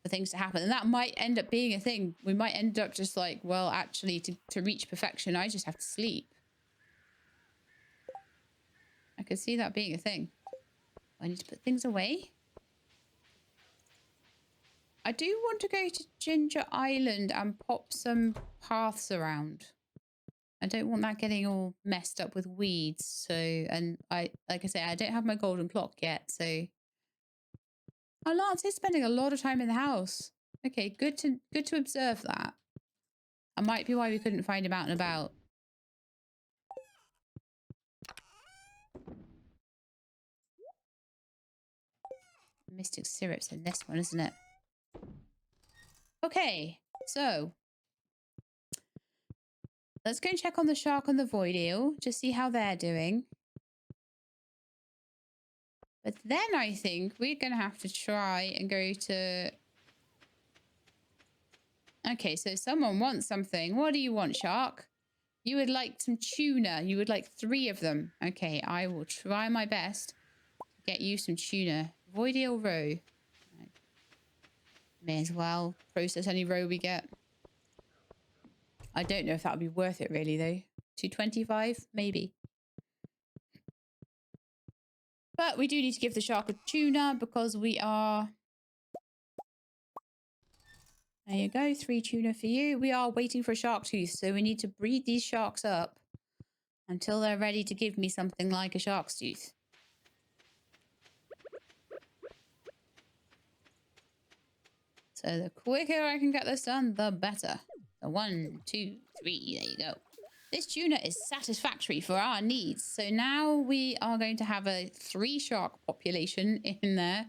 S1: for things to happen, and that might end up being a thing. We might end up just like, well, actually, to reach perfection, I just have to sleep. I could see that being a thing. I need to put things away. I do want to go to Ginger Island and pop some paths around. I don't want that getting all messed up with weeds. So, and like I say, I don't have my golden clock yet. So, oh, Lance is spending a lot of time in the house. Okay, good to observe that. That might be why we couldn't find him out and about. Mystic syrup's in this one, isn't it? Okay, so let's go and check on the shark and the void eel, just see how they're doing. But then I think we're going to have to try and go to... Okay, so someone wants something. What do you want, shark? You would like some tuna. You would like 3 of them. Okay, I will try my best to get you some tuna. Void eel roe. May as well process any roe we get. I don't know if that would be worth it really though. 225 maybe. But we do need to give the shark a tuna because we are... There you go, 3 tuna for you. We are waiting for a shark tooth, so we need to breed these sharks up until they're ready to give me something like a shark's tooth. So the quicker I can get this done, the better. So 1, 2, 3, there you go. This tuna is satisfactory for our needs. So now we are going to have a 3 shark population in there.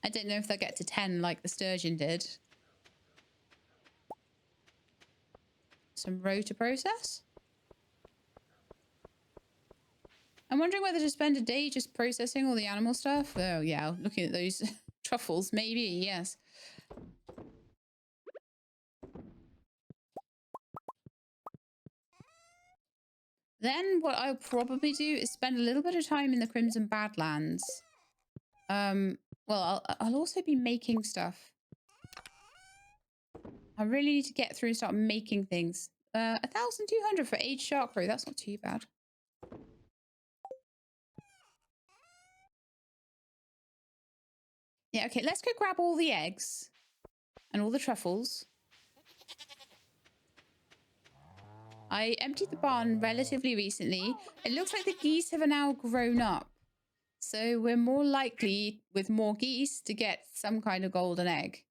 S1: I don't know if they'll get to 10 like the sturgeon did. some roe to process. I'm wondering whether to spend a day just processing all the animal stuff. Oh, yeah, looking at those truffles, maybe, yes. Then what I'll probably do is spend a little bit of time in the Crimson Badlands. Well, I'll also be making stuff. I really need to get through and start making things. 1,200 for aged shark roe. That's not too bad. Yeah, okay, let's go grab all the eggs and all the truffles. I emptied the barn relatively recently. It looks like the geese have now grown up. So we're more likely, with more geese, to get some kind of golden egg.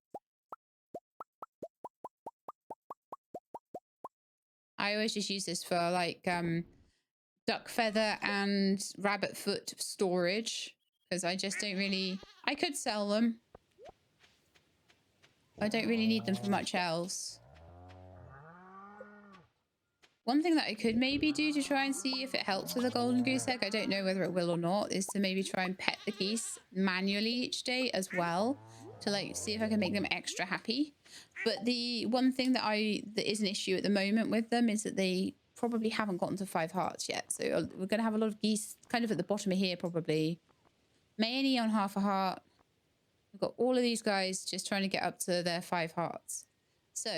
S1: I always just use this for like duck feather and rabbit foot storage. Because I just don't really... I could sell them. I don't really need them for much else. One thing that I could maybe do to try and see if it helps with a golden goose egg, I don't know whether it will or not, is to maybe try and pet the geese manually each day as well, to like see if I can make them extra happy. But the one thing that is an issue at the moment with them is that they probably haven't gotten to 5 hearts yet. So we're going to have a lot of geese kind of at the bottom of here probably. Mainly on half a heart. We've got all of these guys just trying to get up to their 5 hearts. So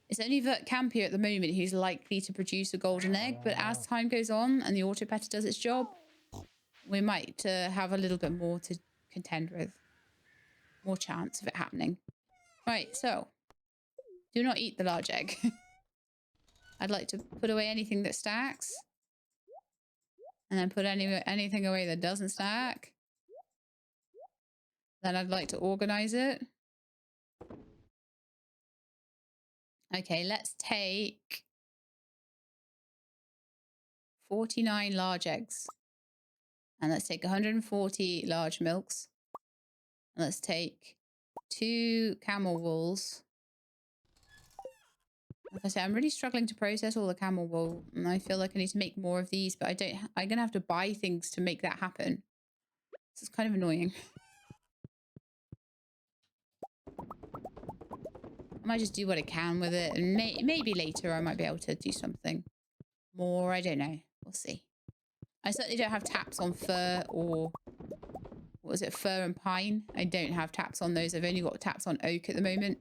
S1: it's only Vert Campier at the moment who's likely to produce a golden egg, but as time goes on and the auto petter does its job, we might have a little bit more to contend with. More chance of it happening. Right, so do not eat the large egg. I'd like to put away anything that stacks. And then put anything away that doesn't stack. Then I'd like to organize it. Okay, let's take 49 large eggs. And let's take 140 large milks. And let's take 2 camel wools. Like I said, I'm really struggling to process all the camel wool. And I feel like I need to make more of these, but I'm going to have to buy things to make that happen. This is kind of annoying. I might just do what I can with it. And maybe later I might be able to do something more. I don't know. We'll see. I certainly don't have taps on fir or... What was it? Fir and pine. I don't have taps on those. I've only got taps on oak at the moment.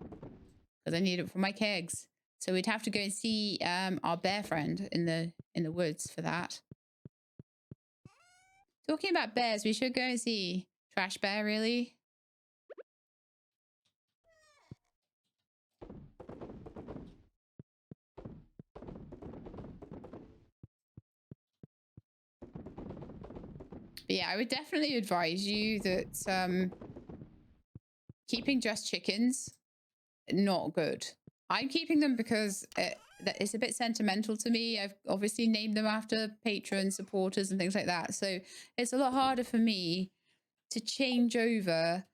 S1: Because I need it for my kegs. So we'd have to go and see our bear friend in the woods for that. Talking about bears, we should go and see Trash Bear, really. But yeah, I would definitely advise you that keeping just chickens, not good. I'm keeping them because it's a bit sentimental to me. I've obviously named them after patrons, supporters, and things like that. So it's a lot harder for me to change over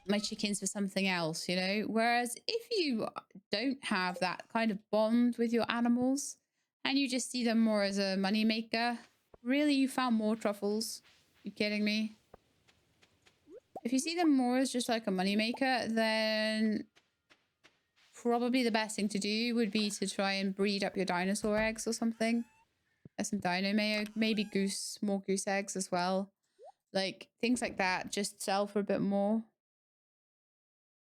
S1: my chickens for something else, you know? Whereas if you don't have that kind of bond with your animals and you just see them more as a money maker, really, you found more truffles? You kidding me? If you see them more as just like a money maker, then probably the best thing to do would be to try and breed up your dinosaur eggs or something. There's some dino mayo, maybe more goose eggs as well. Like things like that, just sell for a bit more.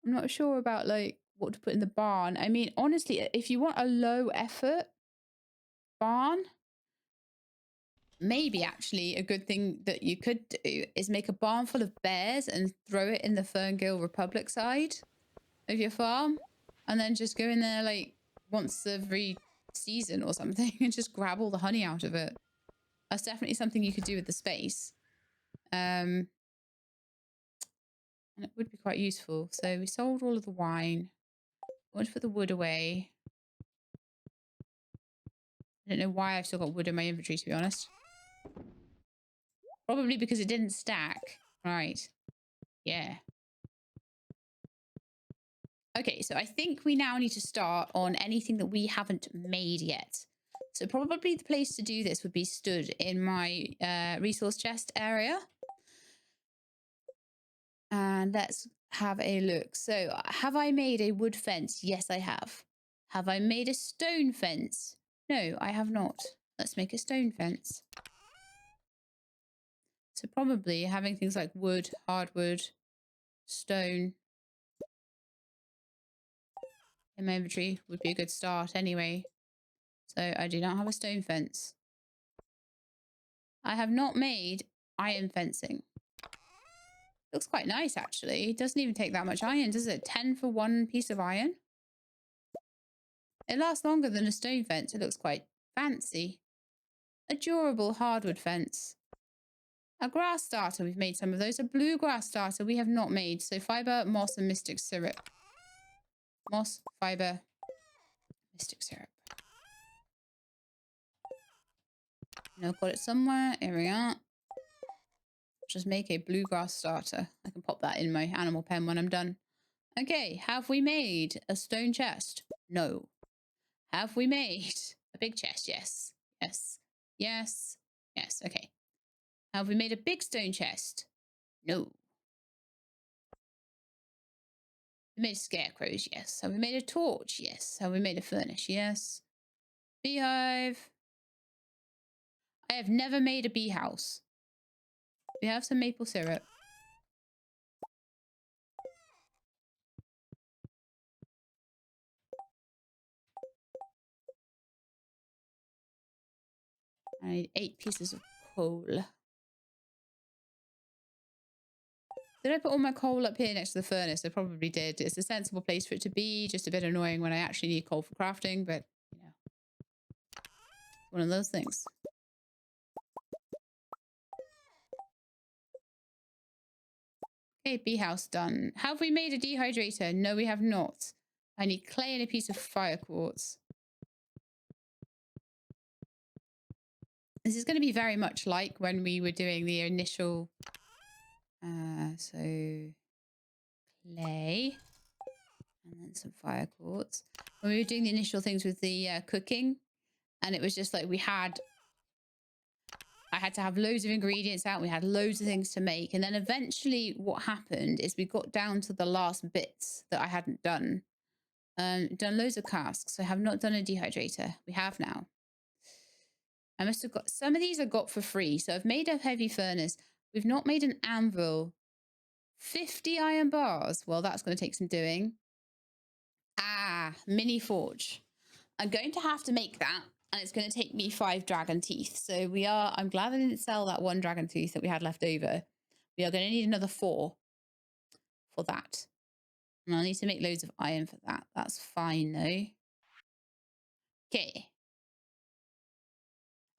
S1: I'm not sure about like what to put in the barn. I mean, honestly, if you want a low effort barn, maybe actually a good thing that you could do is make a barn full of bears and throw it in the Ferngill Republic side of your farm. And then just go in there like once every season or something and just grab all the honey out of it. That's definitely something you could do with the space. And it would be quite useful. So we sold all of the wine. I want to put the wood away. I don't know why I've still got wood in my inventory, to be honest. Probably because it didn't stack. Right. Yeah. Okay, so I think we now need to start on anything that we haven't made yet. So probably the place to do this would be stood in my resource chest area. And let's have a look. So have I made a wood fence? Yes, I have. Have I made a stone fence? No, I have not. Let's make a stone fence. So probably having things like wood, hardwood, stone in my inventory would be a good start anyway. So I do not have a stone fence. I have not made iron fencing. Looks quite nice, actually. It doesn't even take that much iron, does it? 10 for one piece of iron. It lasts longer than a stone fence. It looks quite fancy. A durable hardwood fence. A grass starter. We've made some of those. A blue grass starter we have not made. So fiber, moss, and mystic syrup. Moss, fiber, mystic syrup. And I've got it somewhere. Here we are. Just make a bluegrass starter. I can pop that in my animal pen when I'm done. Okay, have we made a stone chest? No. Have we made a big chest? Yes. Yes. Yes. Yes. Okay. Have we made a big stone chest? No. We made scarecrows? Yes. Have we made a torch? Yes. Have we made a furnace? Yes. Beehive. I have never made a bee house. We have some maple syrup. I need 8 pieces of coal. Did I put all my coal up here next to the furnace? I probably did. It's a sensible place for it to be. Just a bit annoying when I actually need coal for crafting, but, you know, one of those things. Okay, bee house done. Have we made a dehydrator? No, we have not. I need clay and a piece of fire quartz. This is going to be very much like when we were doing the initial... so clay and then some fire quartz. When we were doing the initial things with the cooking, and it was just like I had to have loads of ingredients out. We had loads of things to make. And then eventually what happened is we got down to the last bits that I hadn't done. Done loads of casks. I have not done a dehydrator. We have now. I must have got... Some of these I got for free. So I've made a heavy furnace. We've not made an anvil. 50 iron bars. Well, that's going to take some doing. Ah, mini forge. I'm going to have to make that. And it's going to take me 5 dragon teeth. So I'm glad I didn't sell that 1 dragon tooth that we had left over. We are going to need another 4 for that. And I'll need to make loads of iron for that. That's fine though. Okay.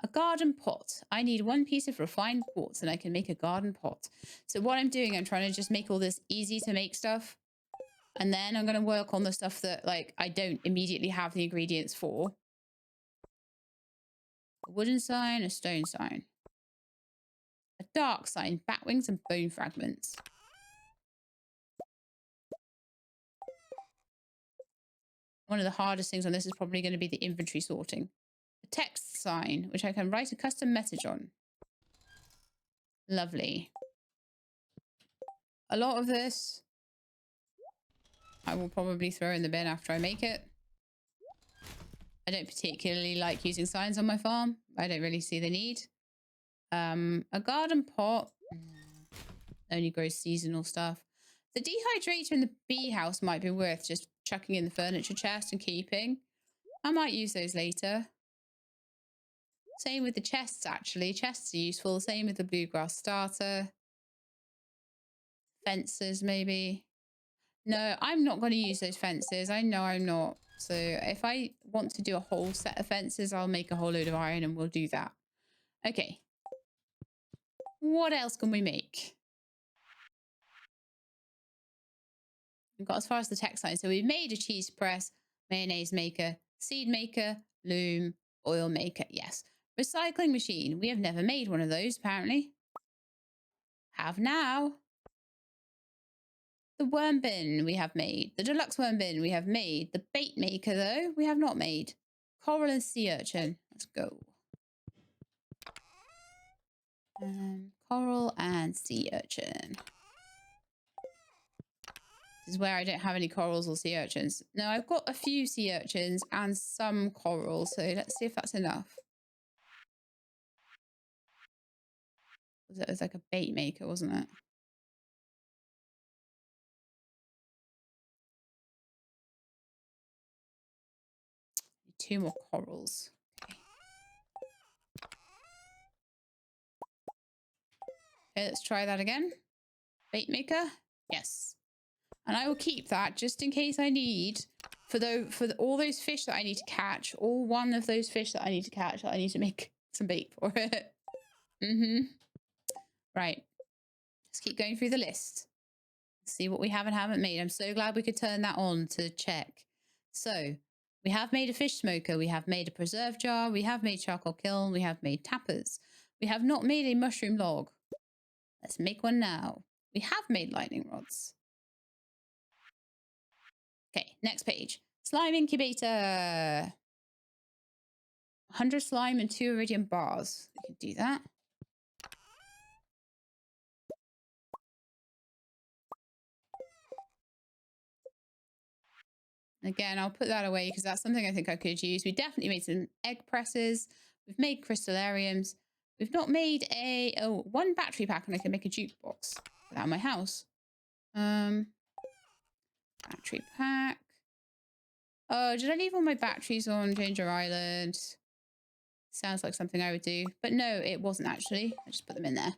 S1: A garden pot. I need 1 piece of refined quartz and I can make a garden pot. So what I'm doing, I'm trying to just make all this easy to make stuff. And then I'm going to work on the stuff that like I don't immediately have the ingredients for. A wooden sign, a stone sign. A dark sign, bat wings and bone fragments. One of the hardest things on this is probably going to be the inventory sorting. A text sign, which I can write a custom message on. Lovely. A lot of this I will probably throw in the bin after I make it. I don't particularly like using signs on my farm. I don't really see the need. A garden pot only grows seasonal stuff. The dehydrator in the bee house might be worth just chucking in the furniture chest and keeping. I might use those later. Same with the chests, actually. Chests are useful. Same with the bluegrass starter. Fences, maybe. No, I'm not going to use those fences. I know I'm not. So if I want to do a whole set of fences, I'll make a whole load of iron and we'll do that. Okay. What else can we make? We've got as far as the text line. So we've made a cheese press, mayonnaise maker, seed maker, loom, oil maker. Yes. Recycling machine. We have never made one of those, apparently. Have now. The worm bin we have made. The deluxe worm bin we have made. The bait maker, though, we have not made. Coral and sea urchin. Let's go. Coral and sea urchin. This is where I don't have any corals or sea urchins. No, I've got a few sea urchins and some coral, so let's see if that's enough. It was like a bait maker, wasn't it? Two more corals. Okay, let's try that again. Bait maker. Yes. And I will keep that just in case I need all those fish that I need to catch, all one of those fish that I need to catch, I need to make some bait for it. Right. Let's keep going through the list. See what we have and haven't made. I'm so glad we could turn that on to check. So we have made a fish smoker. We have made a preserve jar. We have made charcoal kiln. We have made tappers. We have not made a mushroom log. Let's make one now. We have made lightning rods. Okay, next page. Slime incubator. 100 slime and 2 iridium bars. We can do that. Again, I'll put that away because that's something I think I could use. We definitely made some egg presses. We've made crystallariums. We've not made one battery pack, and I can make a jukebox for that in my house. Battery pack. Oh, did I leave all my batteries on Danger Island? Sounds like something I would do. But no, it wasn't actually. I just put them in there.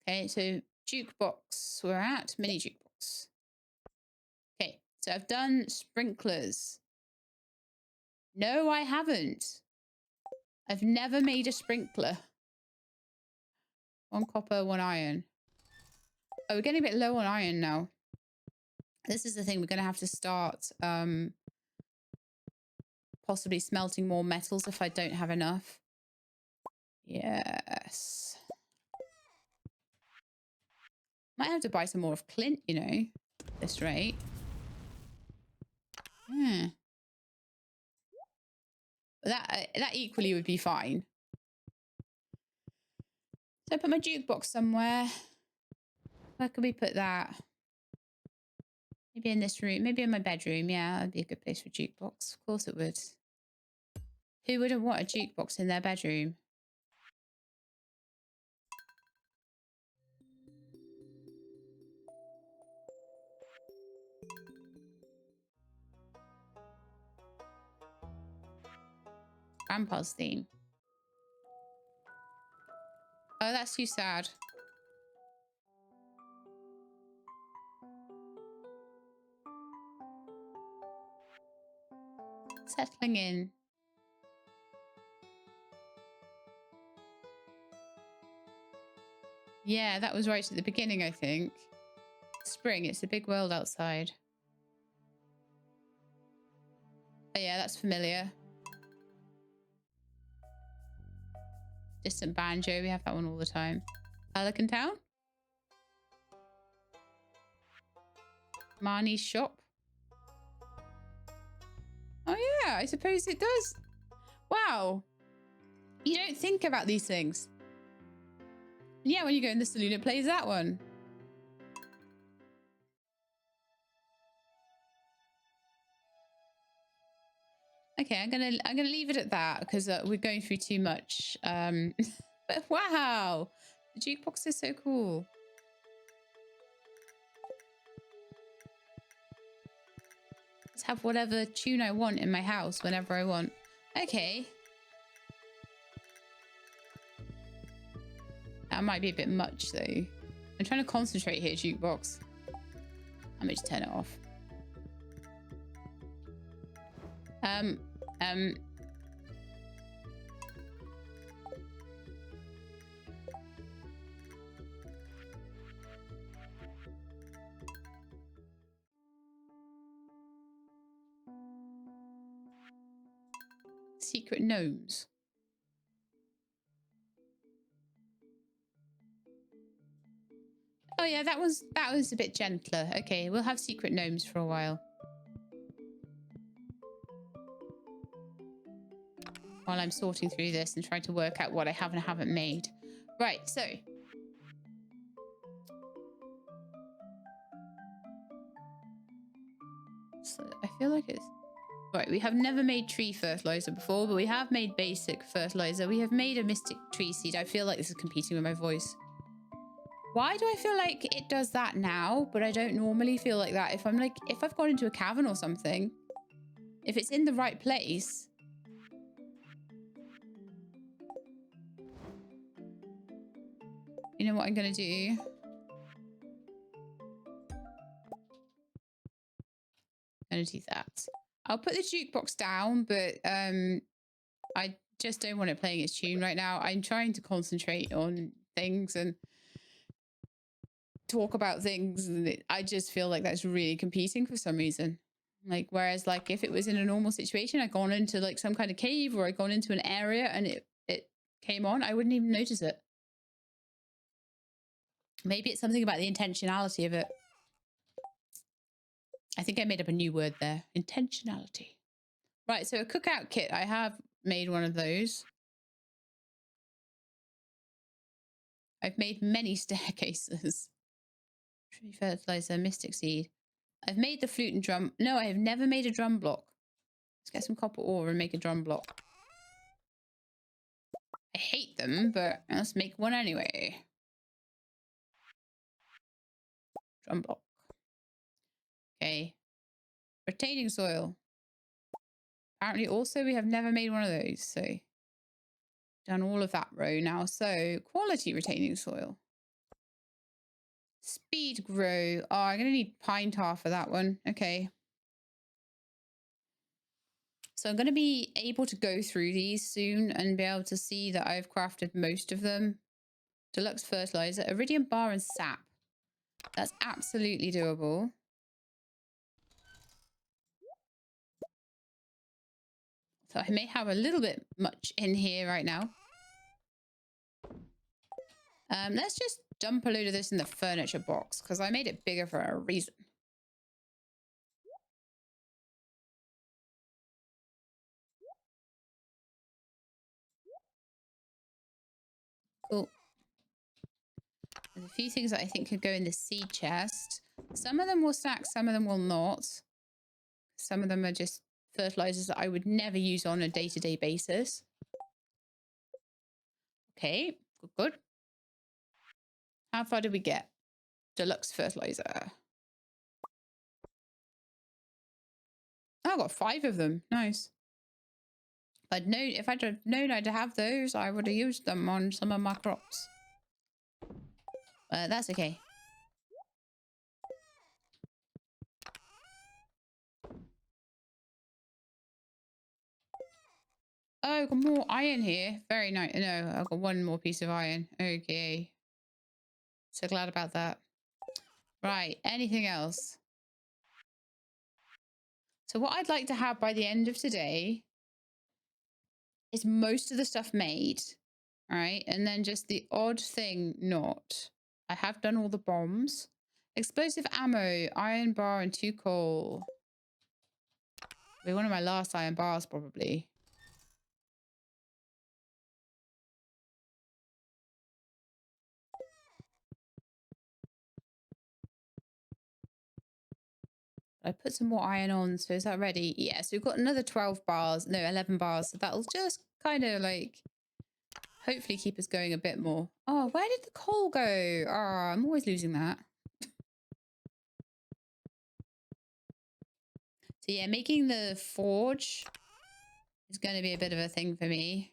S1: Okay, so jukebox. We're at mini jukebox. Okay, so I've done sprinklers. No, I haven't. I've never made a sprinkler. 1 copper, 1 iron. Oh, we're getting a bit low on iron now. This is the thing. We're going to have to start possibly smelting more metals if I don't have enough. Yes. Might have to buy some more of Clint, you know, at this rate. Hmm. That equally would be fine. So I put my jukebox somewhere. Where could we put that? Maybe in this room. Maybe in my bedroom. Yeah, that'd be a good place for jukebox. Of course it would. Who wouldn't want a jukebox in their bedroom? Grandpa's theme. Oh, that's too sad. Settling in. Yeah, that was right at the beginning, I think. Spring, it's a big world outside. Oh yeah, that's familiar. Distant Banjo, we have that one all the time. Pelican Town? Marnie's shop? Oh yeah, I suppose it does. Wow. You don't think about these things. Yeah, when you go in the saloon, it plays that one. Okay, I'm gonna leave it at that because we're going through too much. But wow, the jukebox is so cool. Just have whatever tune I want in my house whenever I want. Okay. That might be a bit much though. I'm trying to concentrate here, jukebox. I'm gonna just turn it off. Secret gnomes. Oh yeah, that was a bit gentler. Okay, we'll have secret gnomes for a while. While I'm sorting through this and trying to work out what I have and haven't made. Right, so. I feel like it's... Right, we have never made tree fertilizer before, but we have made basic fertilizer. We have made a mystic tree seed. I feel like this is competing with my voice. Why do I feel like it does that now, but I don't normally feel like that? If I've gone into a cavern or something, if it's in the right place... You know what I'm going to do? I'm going to do that. I'll put the jukebox down, but I just don't want it playing its tune right now. I'm trying to concentrate on things and talk about things, and I just feel like that's really competing for some reason. Like, whereas like if it was in a normal situation, I'd gone into like some kind of cave or I'd gone into an area and it came on, I wouldn't even notice it. Maybe it's something about the intentionality of it. I think I made up a new word there. Intentionality. Right, so a cookout kit. I have made one of those. I've made many staircases. Tree fertilizer, mystic seed. I've made the flute and drum. No, I have never made a drum block. Let's get some copper ore and make a drum block. I hate them, but let's make one anyway. Drum block. Okay. Retaining soil. Apparently also we have never made one of those, so done all of that row now. So quality retaining soil. Speed grow. Oh, I'm going to need pine tar for that one. Okay. So I'm going to be able to go through these soon and be able to see that I've crafted most of them. Deluxe fertilizer, iridium bar and sap. That's absolutely doable. So I may have a little bit much in here right now. Let's just dump a load of this in the furniture box because I made it bigger for a reason. Cool. There's a few things that I think could go in the seed chest. Some of them will stack, some of them will not. Some of them are just fertilizers that I would never use on a day-to-day basis. Okay, good, good. How far did we get? Deluxe fertilizer. Oh, I got 5 of them. Nice. If I'd known I'd have those, I would have used them on some of my crops. That's okay. Oh, I've got more iron here. Very nice. No, I've got 1 more piece of iron. Okay. So glad about that. Right. Anything else? So what I'd like to have by the end of today is most of the stuff made. All right. And then just the odd thing not. I have done all the bombs. Explosive ammo, iron bar, and 2 coal. Be one of my last iron bars, probably. I put some more iron on, so is that ready? Yeah, so we've got another 12 bars. No, 11 bars. So that'll just kind of like hopefully keep us going a bit more. Oh, where did the coal go? Oh, I'm always losing that. So yeah, making the forge is going to be a bit of a thing for me.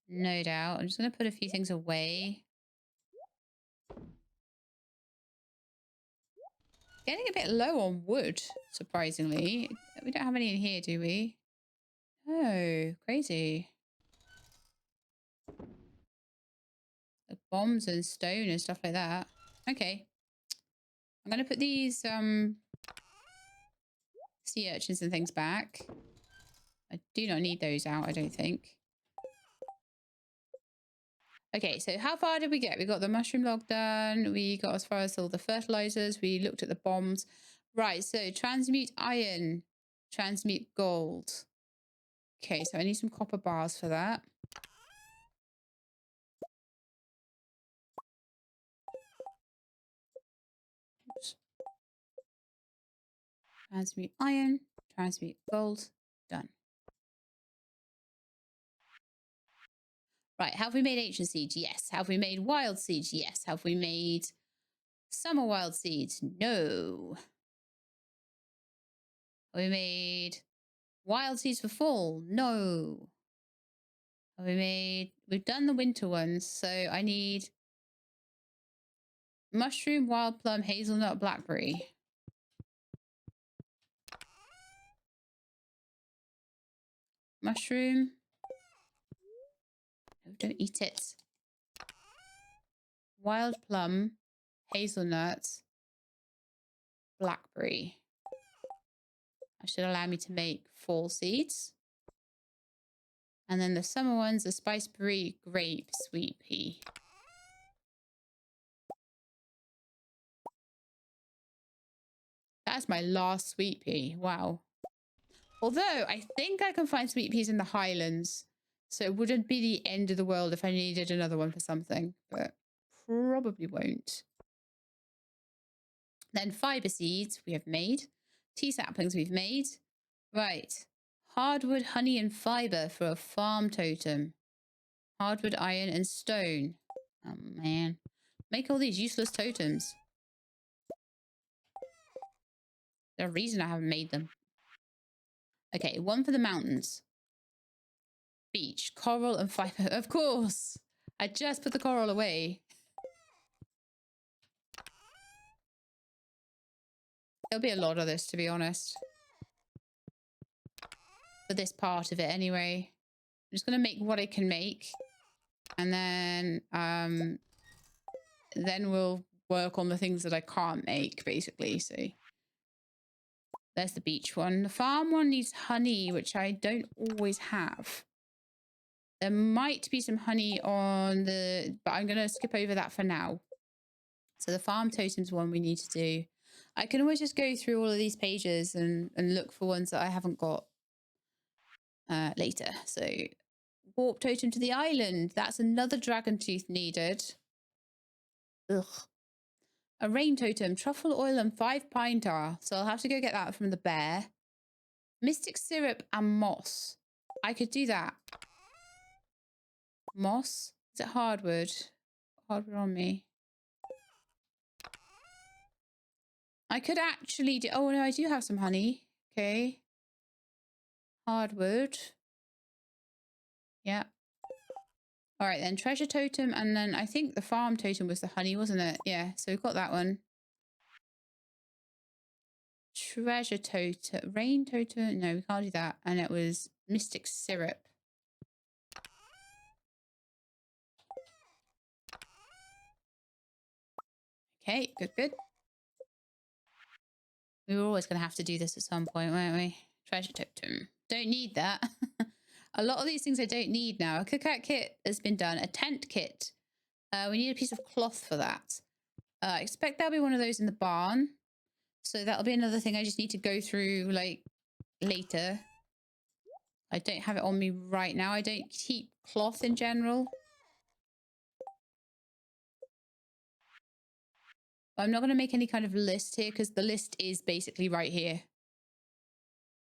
S1: No doubt. I'm just going to put a few things away. Getting a bit low on wood, surprisingly. We don't have any in here, do we? Oh, crazy. Like bombs and stone and stuff like that. Okay. I'm going to put these sea urchins and things back. I do not need those out, I don't think. Okay, so how far did we get? We got the mushroom log done. We got as far as all the fertilizers. We looked at the bombs. Right, so transmute iron, transmute gold. Okay, so I need some copper bars for that. Oops. Transmute iron, transmute gold, done. Right, have we made ancient seeds? Yes. Have we made wild seeds? Yes. Have we made summer wild seeds? No. Have we made wild seeds for fall? No. Have we made... We've done the winter ones, so I need mushroom, wild plum, hazelnut, blackberry. Mushroom. No, don't eat it. Wild plum, hazelnut, blackberry. That should allow me to make fall seeds. And then the summer ones are spiceberry, grape, sweet pea. That's my last sweet pea. Wow. Although I think I can find sweet peas in the Highlands. So it wouldn't be the end of the world if I needed another one for something. But probably won't. Then fiber seeds we have made. Tea saplings we've made. Right. Hardwood, honey, and fiber for a farm totem. Hardwood, iron, and stone. Oh, man. Make all these useless totems. There's a reason I haven't made them. Okay, one for the mountains. Beach, coral, and fiber. Of course. I just put the coral away. There'll be a lot of this, to be honest. For this part of it, anyway. I'm just going to make what I can make. And then we'll work on the things that I can't make, basically. So there's the beach one. The farm one needs honey, which I don't always have. There might be some honey on the... But I'm going to skip over that for now. So the farm totems one we need to do. I can always just go through all of these pages and look for ones that I haven't got later. So warp totem to the island. That's another dragon tooth needed. Ugh. A rain totem, truffle oil and 5 pine tar. So I'll have to go get that from the bear. Mystic syrup and moss. I could do that. Moss? Is it hardwood? Hardwood on me. I could actually do... Oh, no, I do have some honey. Okay. Hardwood. Yeah. All right, then. Treasure totem. And then I think the farm totem was the honey, wasn't it? Yeah, so we've got that one. Treasure totem. Rain totem. No, we can't do that. And it was mystic syrup. Okay, good, good. We were always going to have to do this at some point, weren't we? Treasure totem. Don't need that. A lot of these things I don't need now. A cookout kit has been done. A tent kit. We need a piece of cloth for that. I expect there'll be one of those in the barn. So that'll be another thing I just need to go through, like, later. I don't have it on me right now. I don't keep cloth in general. I'm not going to make any kind of list here because the list is basically right here.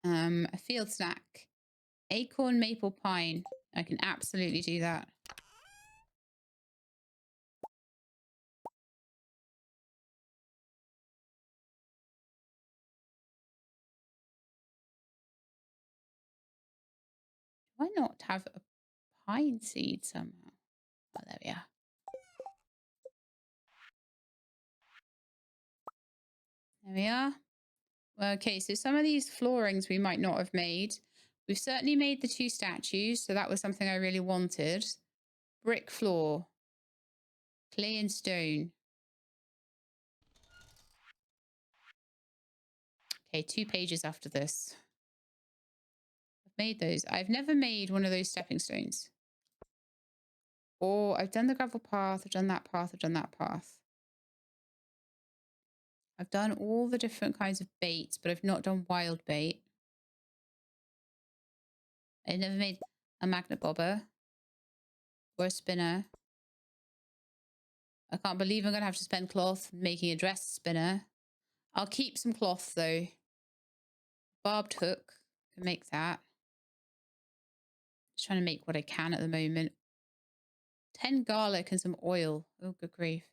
S1: A field snack. Acorn, maple, pine. I can absolutely do that. Why not have a pine seed somehow? Oh, there we are. There we are. Okay, so some of these floorings we might not have made. We've certainly made the 2 statues, so that was something I really wanted. Brick floor. Clay and stone. Okay, 2 pages after this. I've made those. I've never made one of those stepping stones. Or I've done the gravel path, I've done that path, I've done that path. I've done all the different kinds of baits, but I've not done wild bait. I never made a magnet bobber or a spinner. I can't believe I'm going to have to spend cloth making a dress spinner. I'll keep some cloth though. Barbed hook, can make that. Just trying to make what I can at the moment. 10 garlic and some oil. Oh, good grief.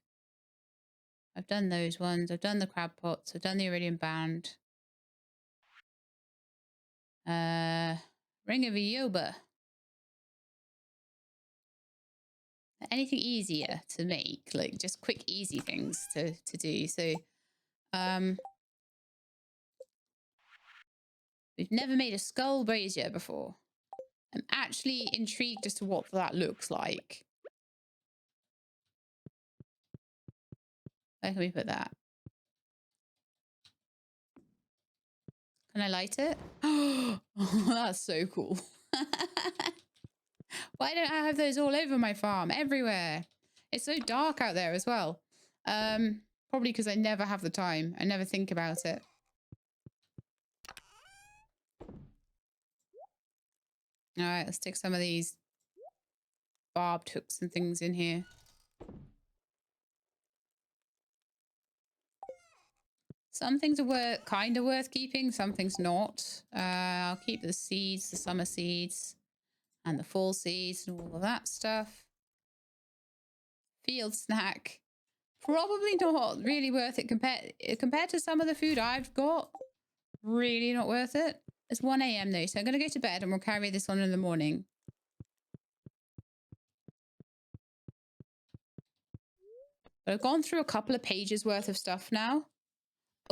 S1: I've done those ones. I've done the crab pots. I've done the iridium band. Ring of Yoba. Anything easier to make, like just quick, easy things to do. So, we've never made a skull brazier before. I'm actually intrigued as to what that looks like. Where can we put that? Can I light it? Oh, that's so cool. Why don't I have those all over my farm? Everywhere. It's so dark out there as well. Probably because I never have the time. I never think about it. All right, let's stick some of these barbed hooks and things in here. Some things are kind of worth keeping. Some things not. I'll keep the seeds, the summer seeds, and the fall seeds, and all of that stuff. Field snack. Probably not really worth it compared to some of the food I've got. Really not worth it. It's 1 a.m. though, so I'm going to go to bed and we'll carry this on in the morning. But I've gone through a couple of pages worth of stuff now.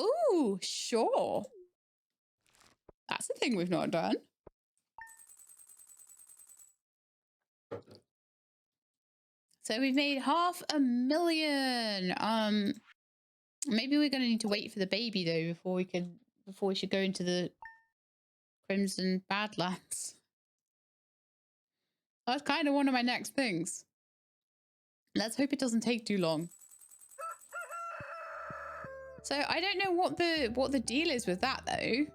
S1: Ooh, sure. That's a thing we've not done. So we've made 500,000. Maybe we're going to need to wait for the baby though before we should go into the Crimson Badlands. That's kind of one of my next things. Let's hope it doesn't take too long. So I don't know what the deal is with that though.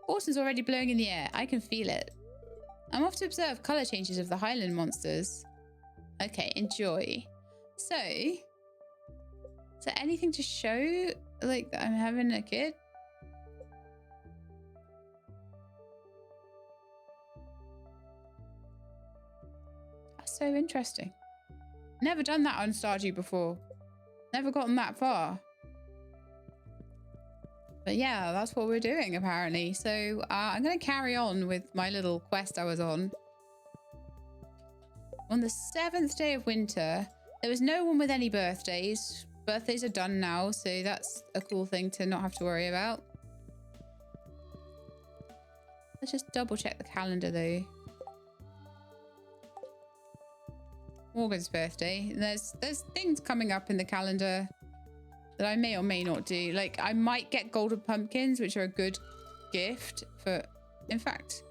S1: Autumn's already blowing in the air. I can feel it. I'm off to observe color changes of the Highland monsters. Okay, enjoy. So, is there anything to show like that I'm having a kid? That's so interesting. Never done that on Stardew before. Never gotten that far. But yeah, that's what we're doing apparently. So I'm going to carry on with my little quest I was on. On the 7th day of winter, there was no one with any birthdays. Birthdays are done now, so that's a cool thing to not have to worry about. Let's just double check the calendar though. Morgan's birthday. There's things coming up in the calendar that I may or may not do. Like I might get golden pumpkins, which are a good gift for, in fact,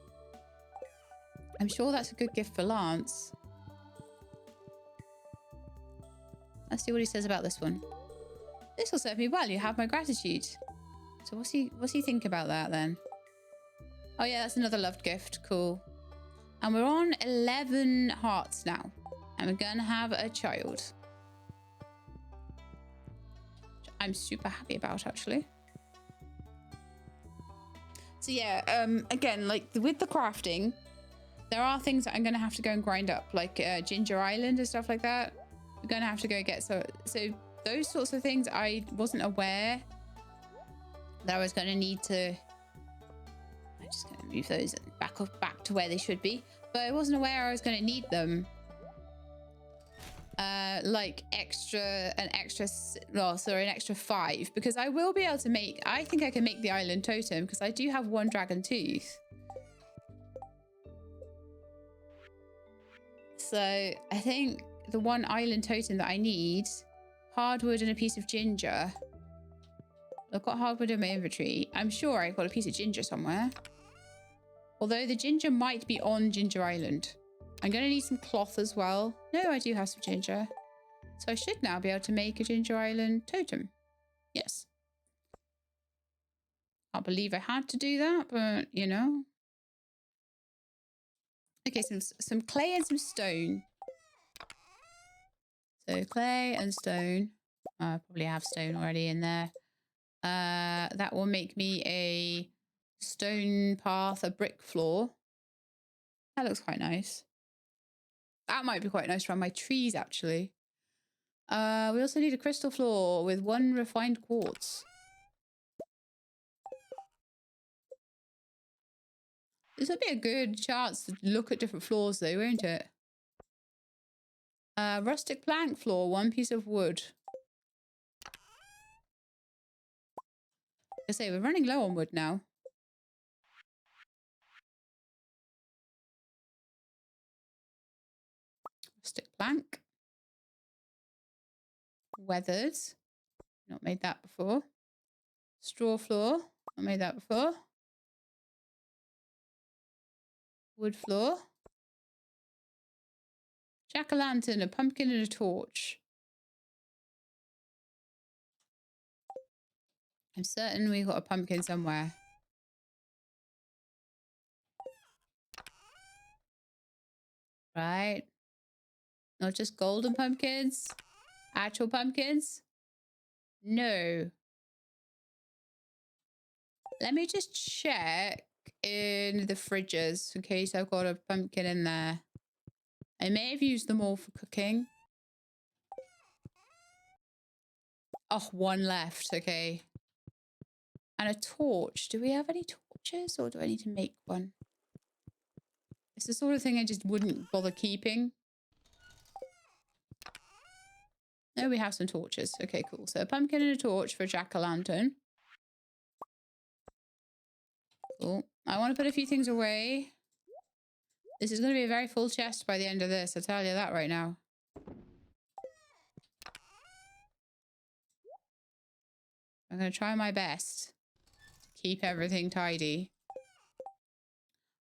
S1: I'm sure that's a good gift for Lance. Let's see what he says about this one. This will serve me well. You have my gratitude. So what's he think about that then? Oh yeah, that's another loved gift. Cool. And we're on 11 hearts now. And we're gonna have a child. Which I'm super happy about actually. So yeah, again, like with the crafting, there are things that I'm gonna have to go and grind up, like Ginger Island and stuff like that. We're gonna have to go get so those sorts of things I wasn't aware that I was gonna need to. I'm just gonna move those back to where they should be, but I wasn't aware I was gonna need them. Like an extra 5, because I will be able to make, I think I can make the island totem because I do have 1 dragon tooth. So I think the 1 island totem that I need, hardwood and a piece of ginger. I've got hardwood in my inventory. I'm sure I've got a piece of ginger somewhere. Although the ginger might be on Ginger Island. I'm going to need some cloth as well. No, I do have some ginger. So I should now be able to make a ginger island totem. Yes. Can't believe I had to do that, but you know. Okay, some clay and some stone. So clay and stone. I probably have stone already in there. That will make me a stone path, a brick floor. That looks quite nice. That might be quite nice around my trees, actually. We also need a crystal floor with 1 refined quartz. This would be a good chance to look at different floors, though, won't it? Rustic plank floor, 1 piece of wood. I say we're running low on wood now. Rustic plank. Weathered. Not made that before. Straw floor. Not made that before. Wood floor. Jack-o'-lantern, a pumpkin and a torch. I'm certain we got a pumpkin somewhere. Right. Not just golden pumpkins. Actual pumpkins. No. Let me just check in the fridges in case I've got a pumpkin in there. I may have used them all for cooking. Oh, 1 left. Okay. And a torch. Do we have any torches or do I need to make one? It's the sort of thing I just wouldn't bother keeping. No, we have some torches. Okay, cool. So a pumpkin and a torch for a jack-o'-lantern. Cool. I want to put a few things away. This is going to be a very full chest by the end of this. I'll tell you that right now. I'm going to try my best to keep everything tidy.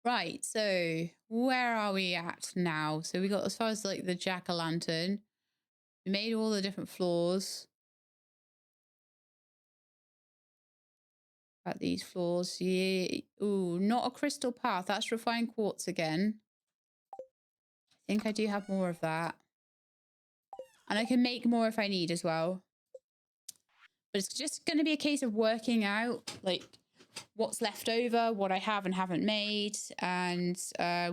S1: Right, so where are we at now? So we got as far as like the jack-o'-lantern. We made all the different floors. About these floors. Yeah. Ooh, not a crystal path. That's refined quartz again. I think I do have more of that. And I can make more if I need as well. But it's just going to be a case of working out like what's left over, what I have and haven't made, and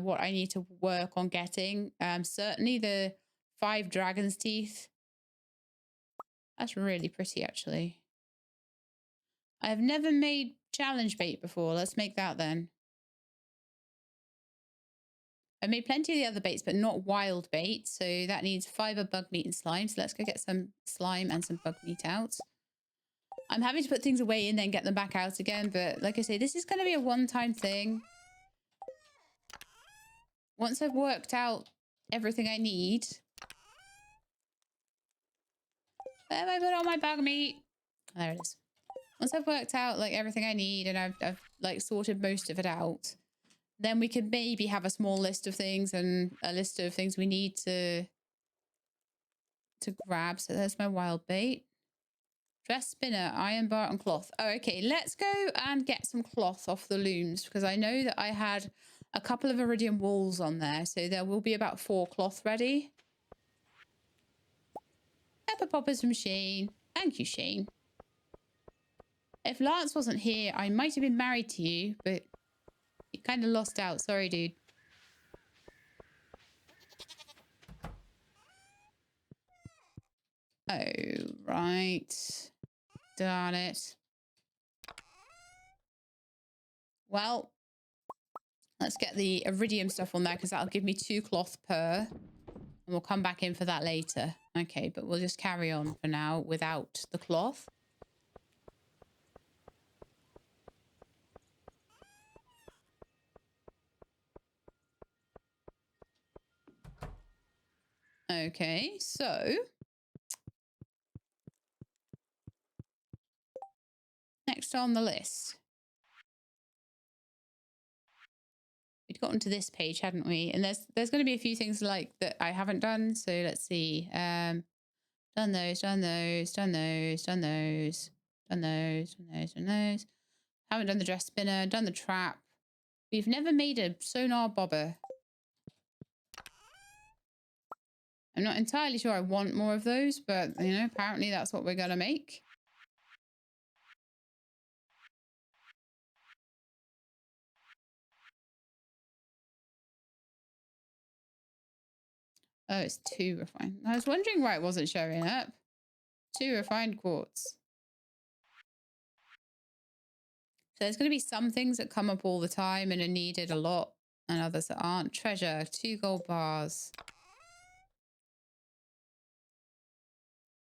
S1: what I need to work on getting. Certainly the 5 dragon's teeth. That's really pretty, actually. I've never made challenge bait before. Let's make that then. I've made plenty of the other baits, but not wild bait. So that needs fiber, bug meat, and slime. So let's go get some slime and some bug meat out. I'm having to put things away and then get them back out again. But like I say, this is going to be a one-time thing. Once I've worked out everything I need. Where have I put all my bug meat? Oh, there it is. Once I've worked out like everything I need and I've like sorted most of it out, then we can maybe have a small list of things and a list of things we need to grab. So there's my wild bait. Dress spinner, iron bar and cloth. Oh, okay. Let's go and get some cloth off the looms because I know that I had a couple of iridium wools on there. So there will be about 4 cloth ready. Pepper poppers from Shane. Thank you, Shane. If Lance wasn't here, I might have been married to you, but you kind of lost out. Sorry, dude. Oh, right. Darn it. Well, let's get the iridium stuff on there because that'll give me 2 cloth per. And we'll come back in for that later. Okay, but we'll just carry on for now without the cloth. Okay, so next on the list. We we'd gotten to this page, hadn't we? And there's going to be a few things like that I haven't done. So let's see. Done those, done those, done those, done those, done those, done those, done those. Haven't done the dress spinner, done the trap. We've never made a sonar bobber. I'm not entirely sure I want more of those, but, you know, apparently that's what we're going to make. Oh, it's 2 refined. I was wondering why it wasn't showing up. 2 refined quartz. So there's going to be some things that come up all the time and are needed a lot, and others that aren't. Treasure, 2 gold bars.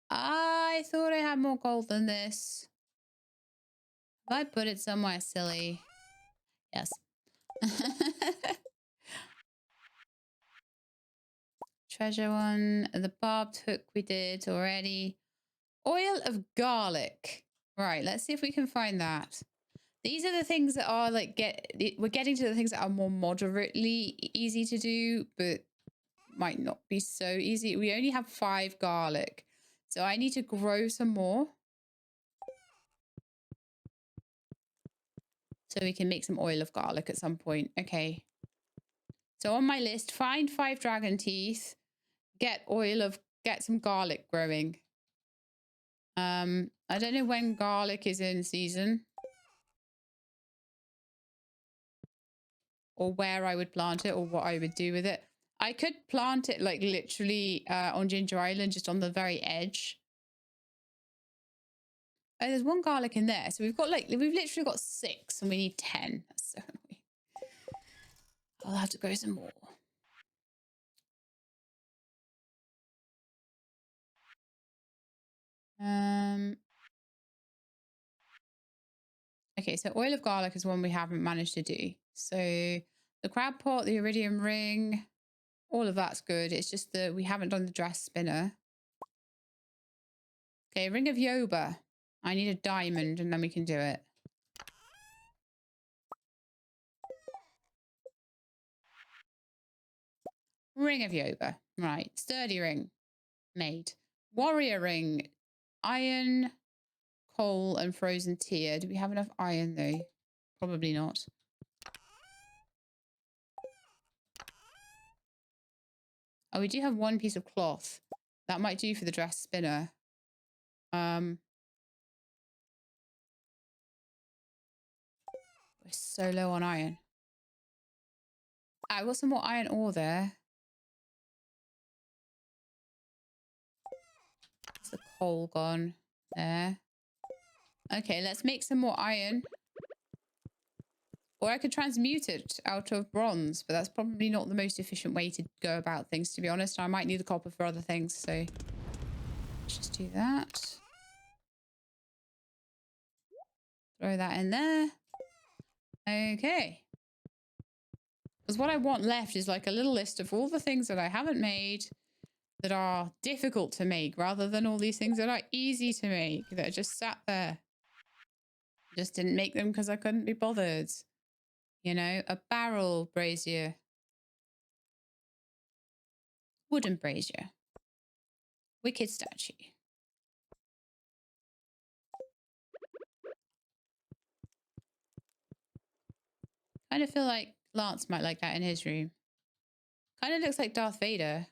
S1: I thought I had more gold than this. Have I put it somewhere silly? Yes. Treasure one. The barbed hook we did already. Oil of garlic. Right, let's see if we can find that. These are the things that are like, we're getting to the things that are more moderately easy to do, but might not be so easy. We only have 5 garlic. So I need to grow some more. So we can make some oil of garlic at some point. Okay. So on my list, find 5 dragon teeth, get some garlic growing. I don't know when garlic is in season. Or where I would plant it or what I would do with it. I could plant it like literally on Ginger Island, just on the very edge. Oh, there's 1 garlic in there. So we've literally got 6 and we need 10. That's so annoying. I'll have to grow some more. Okay, so oil of garlic is one we haven't managed to do. So the crab pot, the iridium ring, all of that's good. It's just that we haven't done the dress spinner. Okay, ring of Yoba. I need a diamond and then we can do it. Ring of Yoba. Right. Sturdy ring. Made. Warrior ring. Iron, coal, and frozen tear. Do we have enough iron though? Probably not. Oh, we do have 1 piece of cloth. That might do for the dress spinner. We're so low on iron. I got some more iron ore there. It's the coal gone there. Okay, let's make some more iron. Or I could transmute it out of bronze, but that's probably not the most efficient way to go about things, to be honest. I might need the copper for other things, so let's just do that. Throw that in there. Okay. Because what I want left is like a little list of all the things that I haven't made that are difficult to make, rather than all these things that are easy to make, that are just sat there. Just didn't make them because I couldn't be bothered. You know, a barrel brazier. Wooden brazier. Wicked statue. Kind of feel like Lance might like that in his room. Kind of looks like Darth Vader.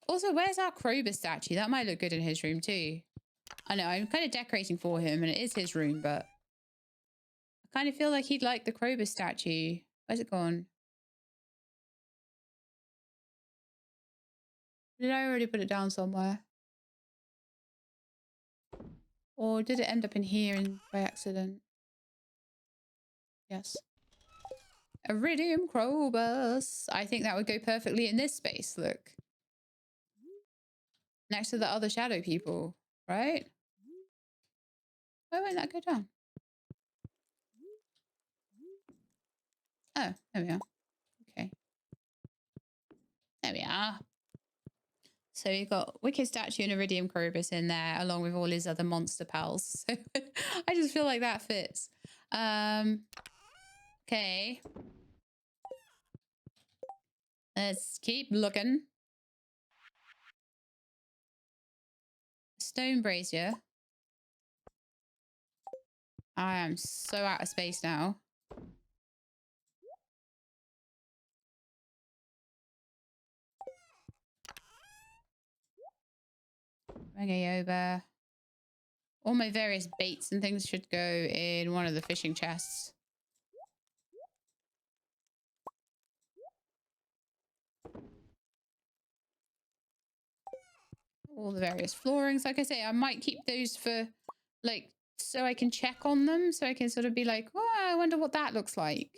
S1: Also, where's our Krober statue? That might look good in his room too. I know, I'm kind of decorating for him and it is his room, but I kind of feel like he'd like the Krober statue. Where's it gone? Did I already put it down somewhere? Or did it end up in here by accident? Yes. Iridium Krobus. I think that would go perfectly in this space, look. Next to the other shadow people, right? Why won't that go down? Oh, there we are. Okay. There we are. So you've got Wicked Statue and Iridium Krobus in there, along with all his other monster pals. So I just feel like that fits. Okay. Let's keep looking. Stone brazier. I am so out of space now. Over. All my various baits and things should go in one of the fishing chests. All the various floorings. Like I say, I might keep those for, like, so I can check on them. So I can sort of be like, oh, I wonder what that looks like.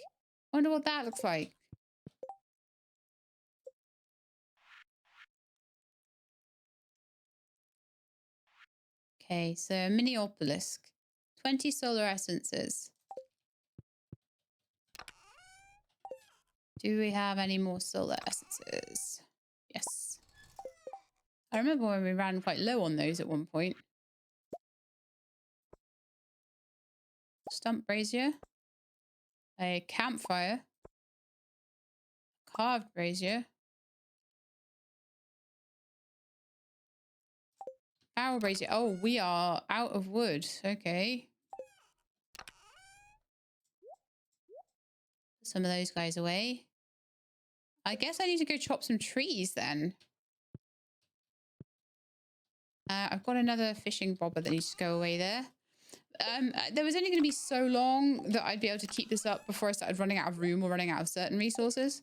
S1: Wonder what that looks like. Okay, so mini obelisk. 20 solar essences. Do we have any more solar essences? Yes. I remember when we ran quite low on those at one point. Stump brazier. A campfire. Carved brazier. Barrel brazier. Oh, we are out of wood. Okay. Put some of those guys away. I guess I need to go chop some trees then. I've got another fishing bobber that needs to go away there. There was only going to be so long that I'd be able to keep this up before I started running out of room or running out of certain resources.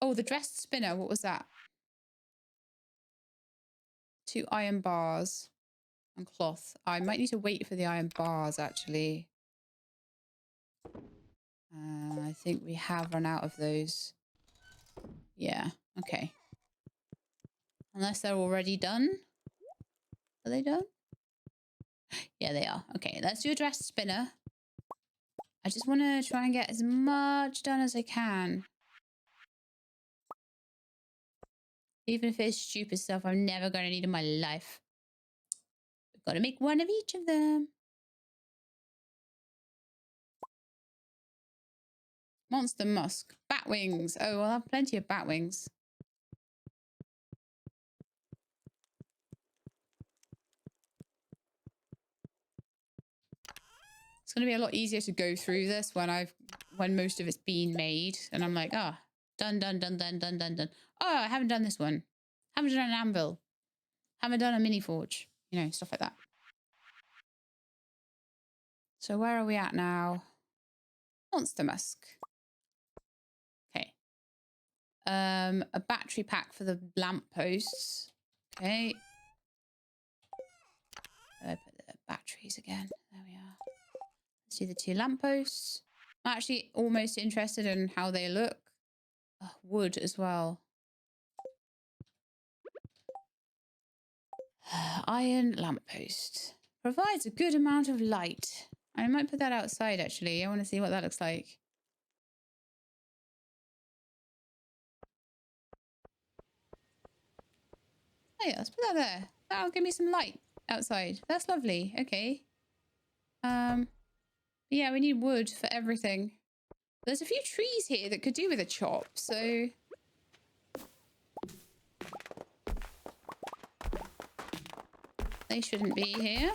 S1: Oh, the dressed spinner. What was that? 2 iron bars and cloth. I might need to wait for the iron bars, actually. I think we have run out of those. Yeah, okay. Unless they're already done. Are they done? Yeah, they are. Okay, let's do a dressed spinner. I just want to try and get as much done as I can. Even if it's stupid stuff I'm never going to need in my life. We've got to make one of each of them. Monster musk. Bat wings. Oh, I'll have plenty of bat wings. It's going to be a lot easier to go through this when most of it's been made. And I'm like, ah, oh, done. Oh, I haven't done this one. Haven't done an anvil. Haven't done a mini forge. You know, stuff like that. So where are we at now? Monster musk. Okay. A battery pack for the lamp posts. Okay. I put the batteries again. There we are. Let's do the 2 lampposts. I'm actually almost interested in how they look. Oh, wood as well. Iron lamppost. Provides a good amount of light. I might put that outside, actually. I want to see what that looks like. Oh, yeah, let's put that there. That'll give me some light outside. That's lovely. Okay. Yeah, we need wood for everything. There's a few trees here that could do with a chop, so... They shouldn't be here.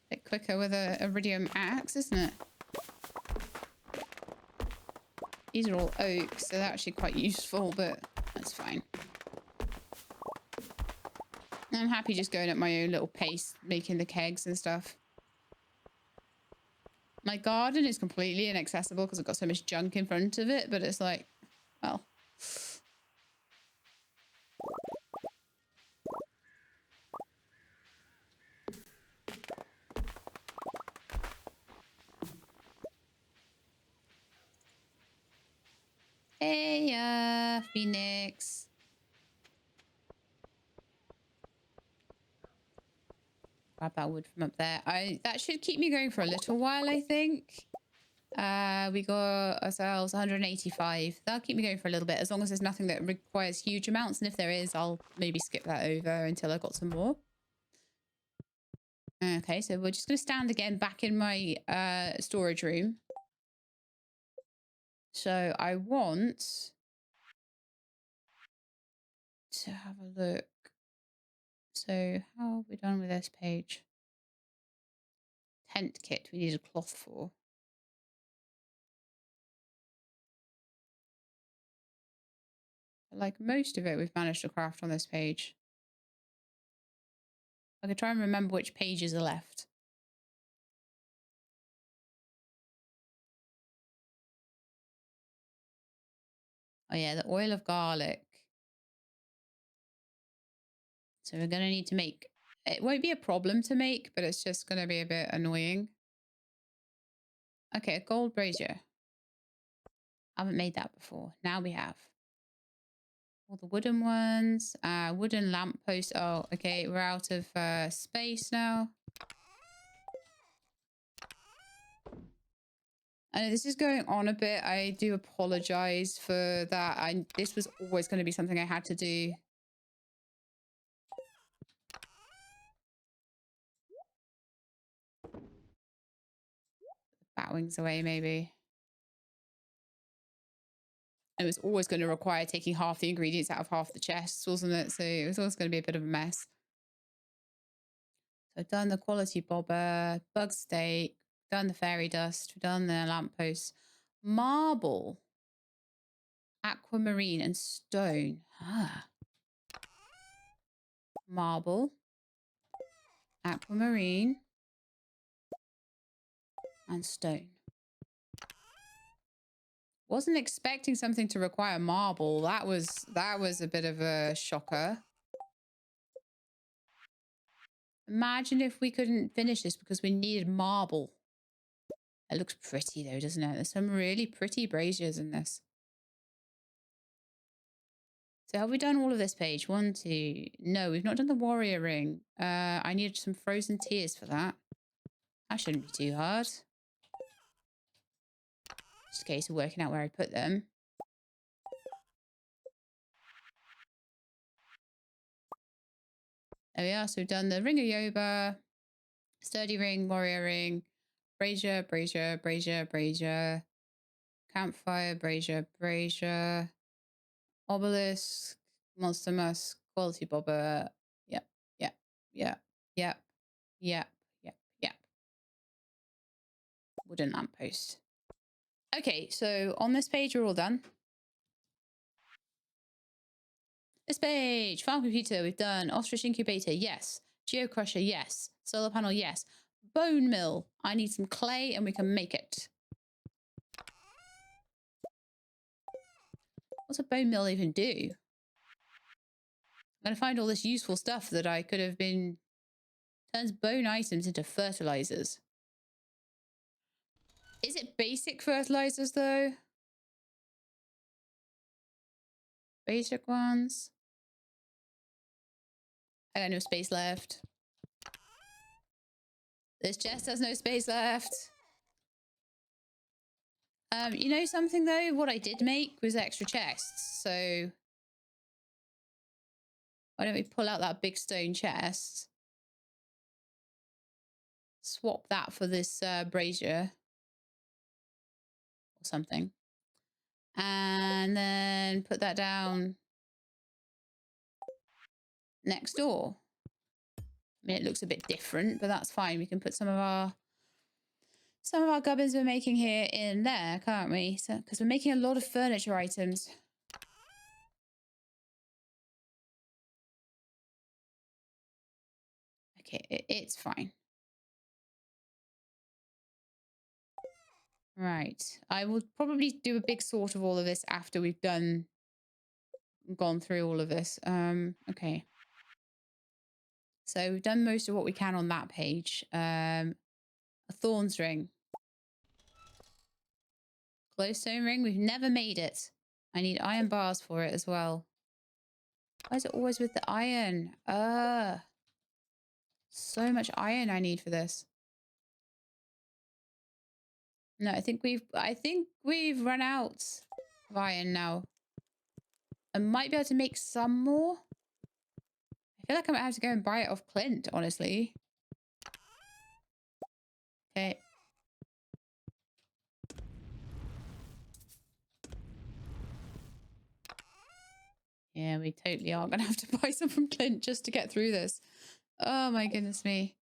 S1: Bit quicker with a iridium axe, isn't it? These are all oak, so they're actually quite useful, but that's fine. I'm happy just going at my own little pace, making the kegs and stuff. My garden is completely inaccessible because I've got so much junk in front of it, but it's like, well. Hey, Phoenix. Grab that wood from up there. That should keep me going for a little while, I think. We got ourselves 185. That'll keep me going for a little bit, as long as there's nothing that requires huge amounts. And if there is, I'll maybe skip that over until I've got some more. Okay, so we're just going to stand again back in my storage room. So I want to have a look. So how have we done with this page? Tent kit we need a cloth for. Like most of it we've managed to craft on this page. I could try and remember which pages are left. Oh yeah, the oil of garlic. So we're going to need to make... It won't be a problem to make, but it's just going to be a bit annoying. Okay, a gold brazier. I haven't made that before. Now we have. All the wooden ones. Wooden lamppost. Oh, okay. We're out of space now. I know this is going on a bit. I do apologize for that. This was always going to be something I had to do. Bat wings away, maybe. It was always going to require taking half the ingredients out of half the chests, wasn't it? So it was always going to be a bit of a mess. So I've done the quality bobber, bug steak, done the fairy dust, we've done the lamppost, marble, aquamarine, and stone. Marble, aquamarine, and stone. Wasn't expecting something to require marble. That was a bit of a shocker. Imagine if we couldn't finish this because we needed marble. It looks pretty though, doesn't it? There's some really pretty braziers in this. So have we done all of this page? 1, 2. No, we've not done the warrior ring. I needed some frozen tears for that. That shouldn't be too hard. Just a case of working out where I put them. There we are. So we've done the ring of Yoba, sturdy ring, warrior ring, brazier, brazier, brazier, brazier, campfire, brazier, brazier, obelisk, monster musk, quality bobber. Yep, yep, yep, yep, yep, yep, yep. Wooden lamppost. Okay, so on this page, we're all done. This page, farm computer, we've done ostrich incubator, yes. Geocrusher, yes. Solar panel, yes. Bone mill, I need some clay and we can make it. What's a bone mill even do? I'm going to find all this useful stuff that I could have been... Turns bone items into fertilizers. Is it basic fertilizers though? Basic ones. I got no space left. This chest has no space left. You know something though? What I did make was extra chests. So why don't we pull out that big stone chest? Swap that for this brazier or something. And then put that down next door. I mean, it looks a bit different, but that's fine. We can put some of our gubbins we're making here in there, can't we? So, because we're making a lot of furniture items. Okay, it's fine. Right. I will probably do a big sort of all of this after we've gone through all of this. Okay. So we've done most of what we can on that page. A thorns ring. Glowstone ring. We've never made it. I need iron bars for it as well. Why is it always with the iron? So much iron I need for this. No, I think we've run out of iron now. I might be able to make some more. I feel like I might have to go and buy it off Clint, honestly. Okay. Yeah, we totally are going to have to buy some from Clint just to get through this. Oh my goodness me.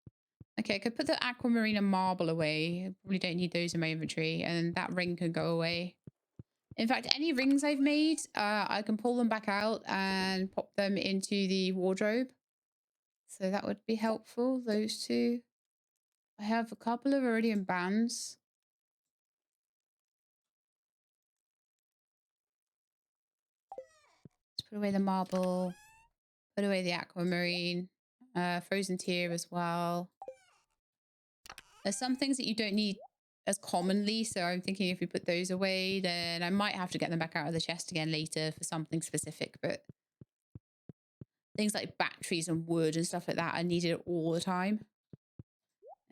S1: Okay, I could put the aquamarine and marble away. Probably don't need those in my inventory. And that ring can go away. In fact, any rings I've made, I can pull them back out and pop them into the wardrobe. So that would be helpful, those two. I have a couple of iridium bands. Let's put away the marble. Put away the aquamarine. Frozen tear as well. There's some things that you don't need as commonly, so I'm thinking if we put those away, then I might have to get them back out of the chest again later for something specific, but things like batteries and wood and stuff like that are needed all the time.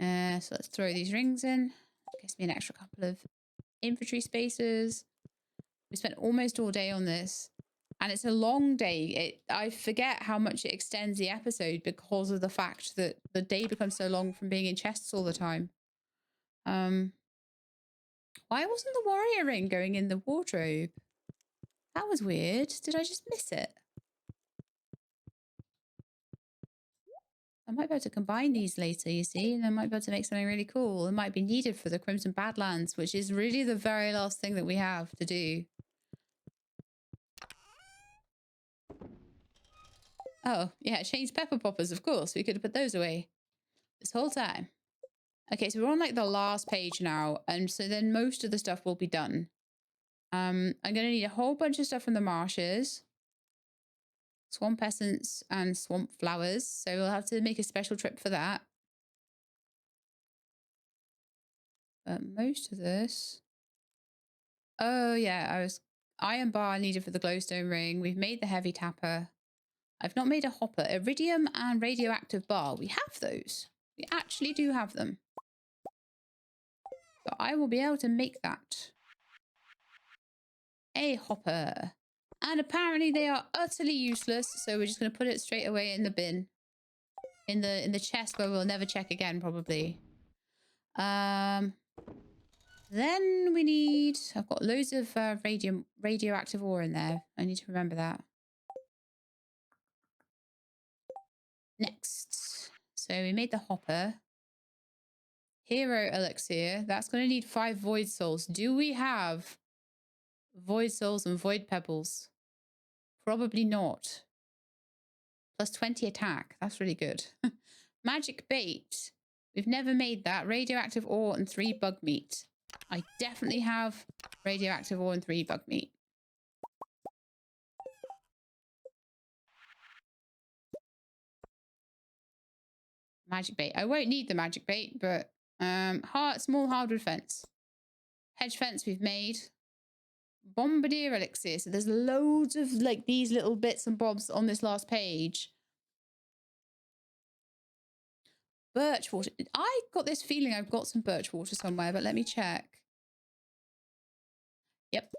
S1: So let's throw these rings in. Gives me an extra couple of inventory spaces. We spent almost all day on this, and it's a long day. I forget how much it extends the episode because of the fact that the day becomes so long from being in chests all the time. Why wasn't the warrior ring going in the wardrobe? That was weird. Did I just miss it? I might be able to combine these later, you see, and I might be able to make something really cool. It might be needed for the Crimson Badlands, which is really the very last thing that we have to do. Oh, yeah, changed pepper poppers, of course. We could have put those away this whole time. Okay, so we're on like the last page now, and so then most of the stuff will be done. I'm going to need a whole bunch of stuff from the marshes. Swamp essence and swamp flowers. So we'll have to make a special trip for that. But most of this... Oh, yeah, iron bar needed for the glowstone ring. We've made the heavy tapper. I've not made a hopper. Iridium and radioactive bar. We have those. We actually do have them. So I will be able to make that. A hopper. And apparently they are utterly useless, so we're just going to put it straight away in the bin. In the chest where we'll never check again, probably. Then we need... I've got loads of radioactive ore in there. I need to remember that. Next. So we made the hopper. Hero elixir. That's going to need 5 void souls. Do we have void souls and void pebbles? Probably not. Plus 20 attack. That's really good. Magic bait. We've never made that. Radioactive ore and 3 bug meat. I definitely have radioactive ore and 3 bug meat. Magic bait. I won't need the magic bait, but small hardwood fence. Hedge fence we've made. Bombardier elixir. So there's loads of like these little bits and bobs on this last page. Birch water. I got this feeling I've got some birch water somewhere, but let me check. Yep.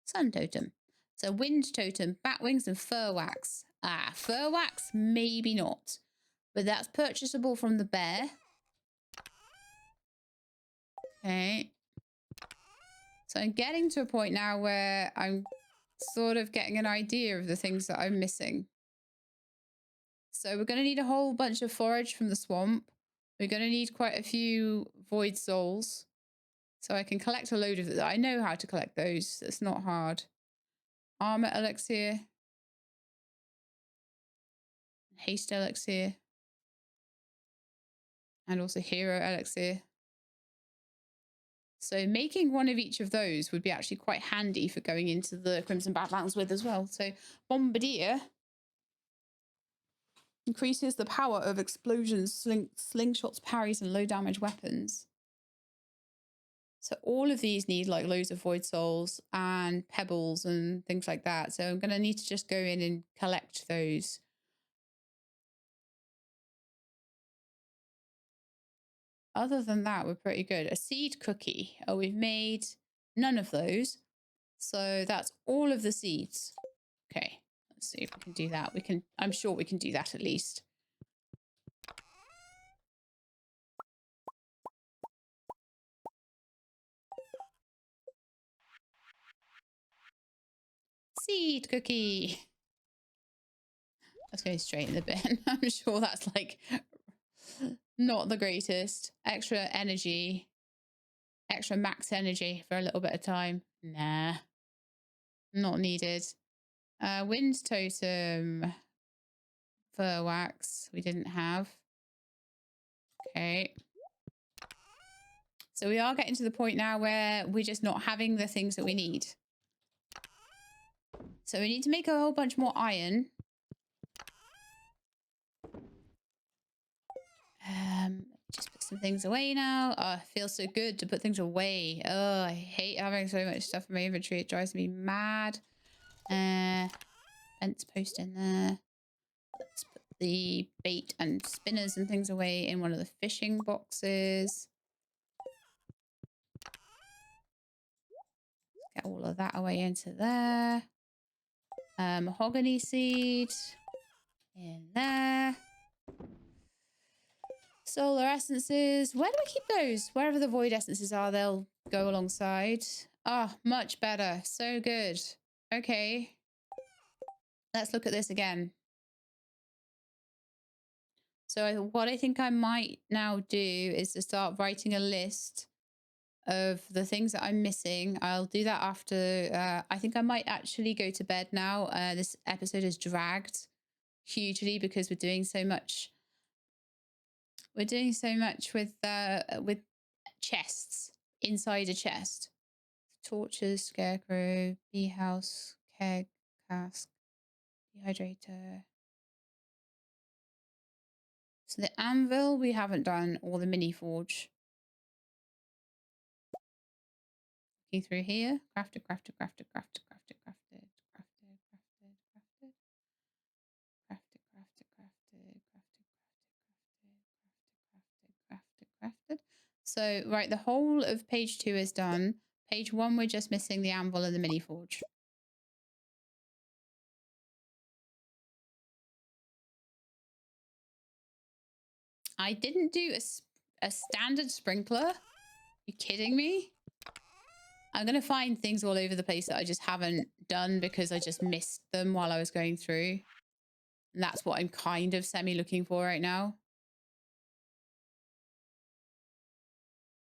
S1: Sun totem. So wind totem, bat wings, and fur wax. Ah, fur wax? Maybe not. But that's purchasable from the bear. Okay. So I'm getting to a point now where I'm sort of getting an idea of the things that I'm missing. So we're going to need a whole bunch of forage from the swamp. We're going to need quite a few void souls. So I can collect a load of them. I know how to collect those. It's not hard. Armor elixir. Haste elixir. And also hero elixir. So making one of each of those would be actually quite handy for going into the Crimson Badlands with as well. So Bombardier increases the power of explosions, slingshots, parries, and low damage weapons. So all of these need like loads of void souls and pebbles and things like that. So I'm going to need to just go in and collect those. Other than that, we're pretty good. A seed cookie. Oh, we've made none of those. So that's all of the seeds. Okay, let's see if we can do that. I'm sure we can do that at least. seed cookie. Let's go straight in the bin. I'm sure that's like not the greatest. Extra energy. Extra max energy for a little bit of time. Nah. Not needed. Wind totem. Fur wax. We didn't have. Okay. So we are getting to the point now where we're just not having the things that we need. So we need to make a whole bunch more iron. Just put some things away now. Oh, it feels so good to put things away. Oh, I hate having so much stuff in my inventory. It drives me mad. Fence post in there. Let's put the bait and spinners and things away in one of the fishing boxes. Get all of that away into there. Mahogany seed in there. Solar essences. Where do we keep those? Wherever the void essences are, they'll go alongside. Ah, much better. So good. Okay. Let's look at this again. So what I think I might now do is to start writing a list of the things that I'm missing. I'll do that after. I think I might actually go to bed now. This episode is dragged hugely because we're doing so much. We're doing so much with chests inside a chest. Torches, scarecrow, bee house, keg, cask, dehydrator. So the anvil we haven't done, or the mini forge. Looking through here, crafted, crafted, crafted, crafted, crafted, crafted, crafted, crafted, crafted, crafted, crafted, crafted, crafted, crafted, crafted. So right, the whole of page 2 is done. Page 1, we're just missing the anvil and the mini forge. I didn't do a standard sprinkler. Are you kidding me? I'm going to find things all over the place that I just haven't done because I just missed them while I was going through. And that's what I'm kind of semi-looking for right now.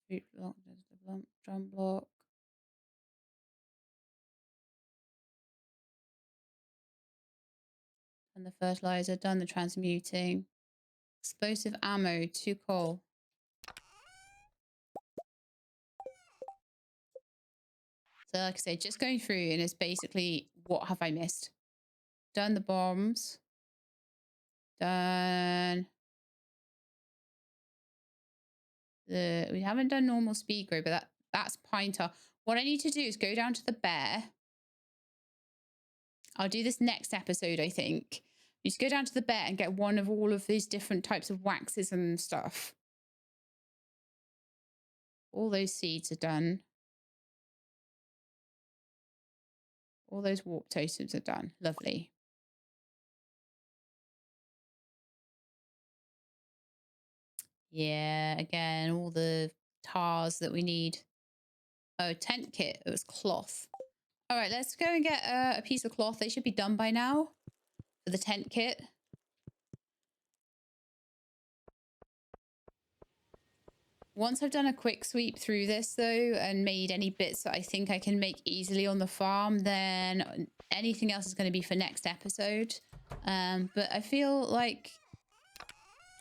S1: Fruit block, there's the drum block. And the fertilizer, done the transmuting. Explosive ammo, 2 coal. So like I say, just going through and it's basically, what have I missed? Done the bombs. Done. We haven't done normal speed grow, but that's pine tar. What I need to do is go down to the bear. I'll do this next episode, I think. You just go down to the bear and get one of all of these different types of waxes and stuff. All those seeds are done. All those warp totems are done. Lovely. Yeah, again, all the tars that we need. Oh, tent kit. It was cloth. All right, let's go and get a piece of cloth. They should be done by now for the tent kit. Once I've done a quick sweep through this, though, and made any bits that I think I can make easily on the farm, then anything else is going to be for next episode. But I feel like...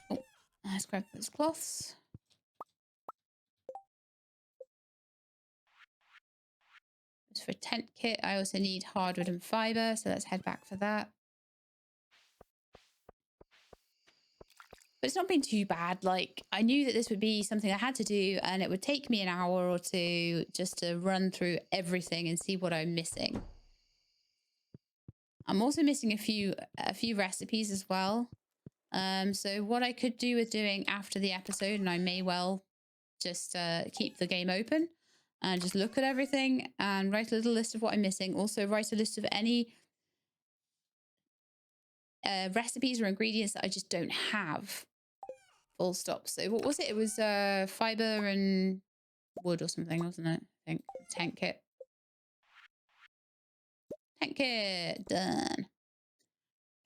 S1: Oh, let's grab those cloths. As for tent kit, I also need hardwood and fiber, so let's head back for that. But it's not been too bad. Like, I knew that this would be something I had to do, and it would take me an hour or two just to run through everything and see what I'm missing. I'm also missing a few recipes as well. So what I could do with doing after the episode, and I may well just keep the game open and just look at everything and write a little list of what I'm missing. Also write a list of any recipes or ingredients that I just don't have. Full stop. So what was it? It was fiber and wood or something, wasn't it? I think. Tent kit. Heck yeah, done.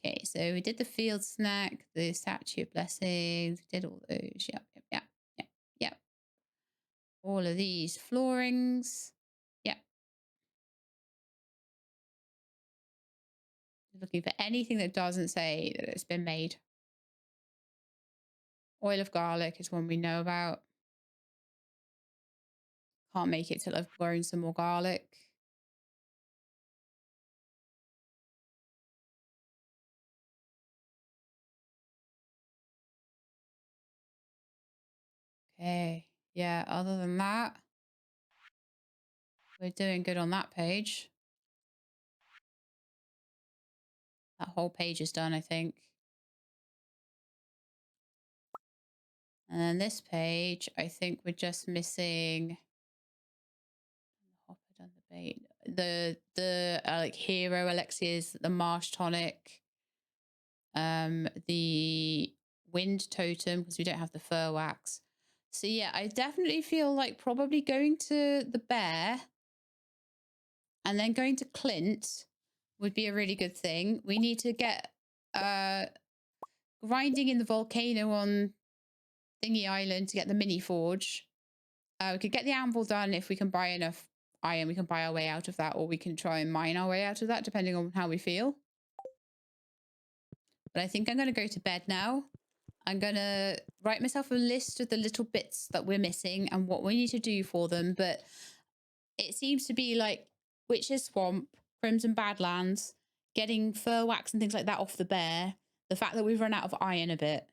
S1: Okay, so we did the field snack, the statue of blessings, we did all those. Yep. All of these floorings. Yep. Looking for anything that doesn't say that it's been made. Oil of garlic is one we know about. Can't make it till I've grown some more garlic. Okay. Yeah, other than that, we're doing good on that page. That whole page is done, I think. And then this page, I think we're just missing hopper, done the bait. The like hero elixirs, the marsh tonic, the wind totem, because we don't have the fur wax. So yeah, I definitely feel like probably going to the bear and then going to Clint would be a really good thing. We need to get grinding in the volcano on Thingy Island to get the mini forge. We could get the anvil done if we can buy enough iron. We can buy our way out of that, or we can try and mine our way out of that, depending on how we feel. But I think I'm going to go to bed now. I'm going to write myself a list of the little bits that we're missing and what we need to do for them. But it seems to be like Witch's Swamp, Crimson Badlands, getting fur wax and things like that off the bear. The fact that we've run out of iron a bit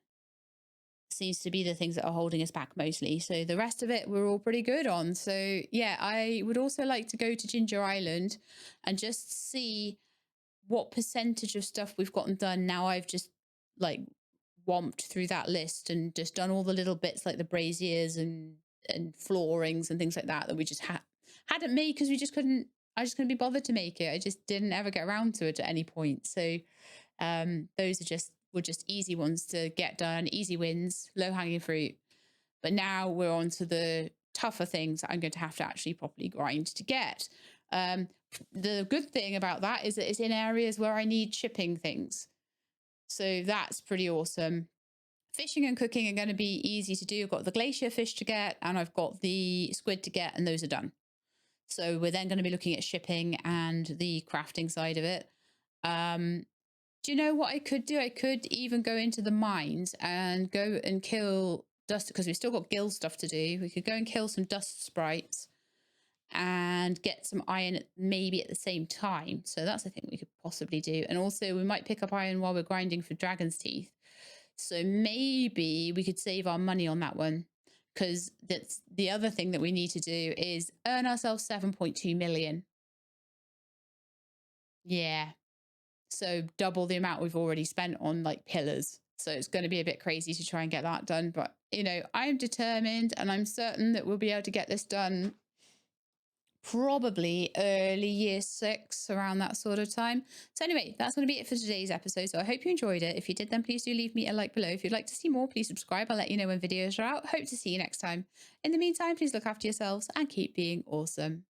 S1: seems to be the things that are holding us back mostly. So the rest of it we're all pretty good on. So yeah, I would also like to go to Ginger Island and just see what percentage of stuff we've gotten done. Now I've just like womped through that list and just done all the little bits like the braziers and floorings and things like that we just hadn't made because I just couldn't be bothered to make it. I just didn't ever get around to it at any point. So those were just easy ones to get done, easy wins, low hanging fruit. But now we're on to the tougher things that I'm going to have to actually properly grind to get. The good thing about that is that it's in areas where I need shipping things. So that's pretty awesome. Fishing and cooking are going to be easy to do. I've got the glacier fish to get and I've got the squid to get, and those are done. So we're then going to be looking at shipping and the crafting side of it. Do you know what I could do? I could even go into the mines and go and kill dust, because we've still got gill stuff to do. We could go and kill some dust sprites and get some iron maybe at the same time. So that's a thing we could possibly do. And also we might pick up iron while we're grinding for dragon's teeth. So maybe we could save our money on that one, because that's the other thing that we need to do is earn ourselves 7.2 million. Yeah. So double the amount we've already spent on like pillars. So it's going to be a bit crazy to try and get that done. But, you know, I'm determined and I'm certain that we'll be able to get this done probably early year 6, around that sort of time. So anyway, that's going to be it for today's episode. So I hope you enjoyed it. If you did, then please do leave me a like below. If you'd like to see more, please subscribe. I'll let you know when videos are out. Hope to see you next time. In the meantime, please look after yourselves and keep being awesome.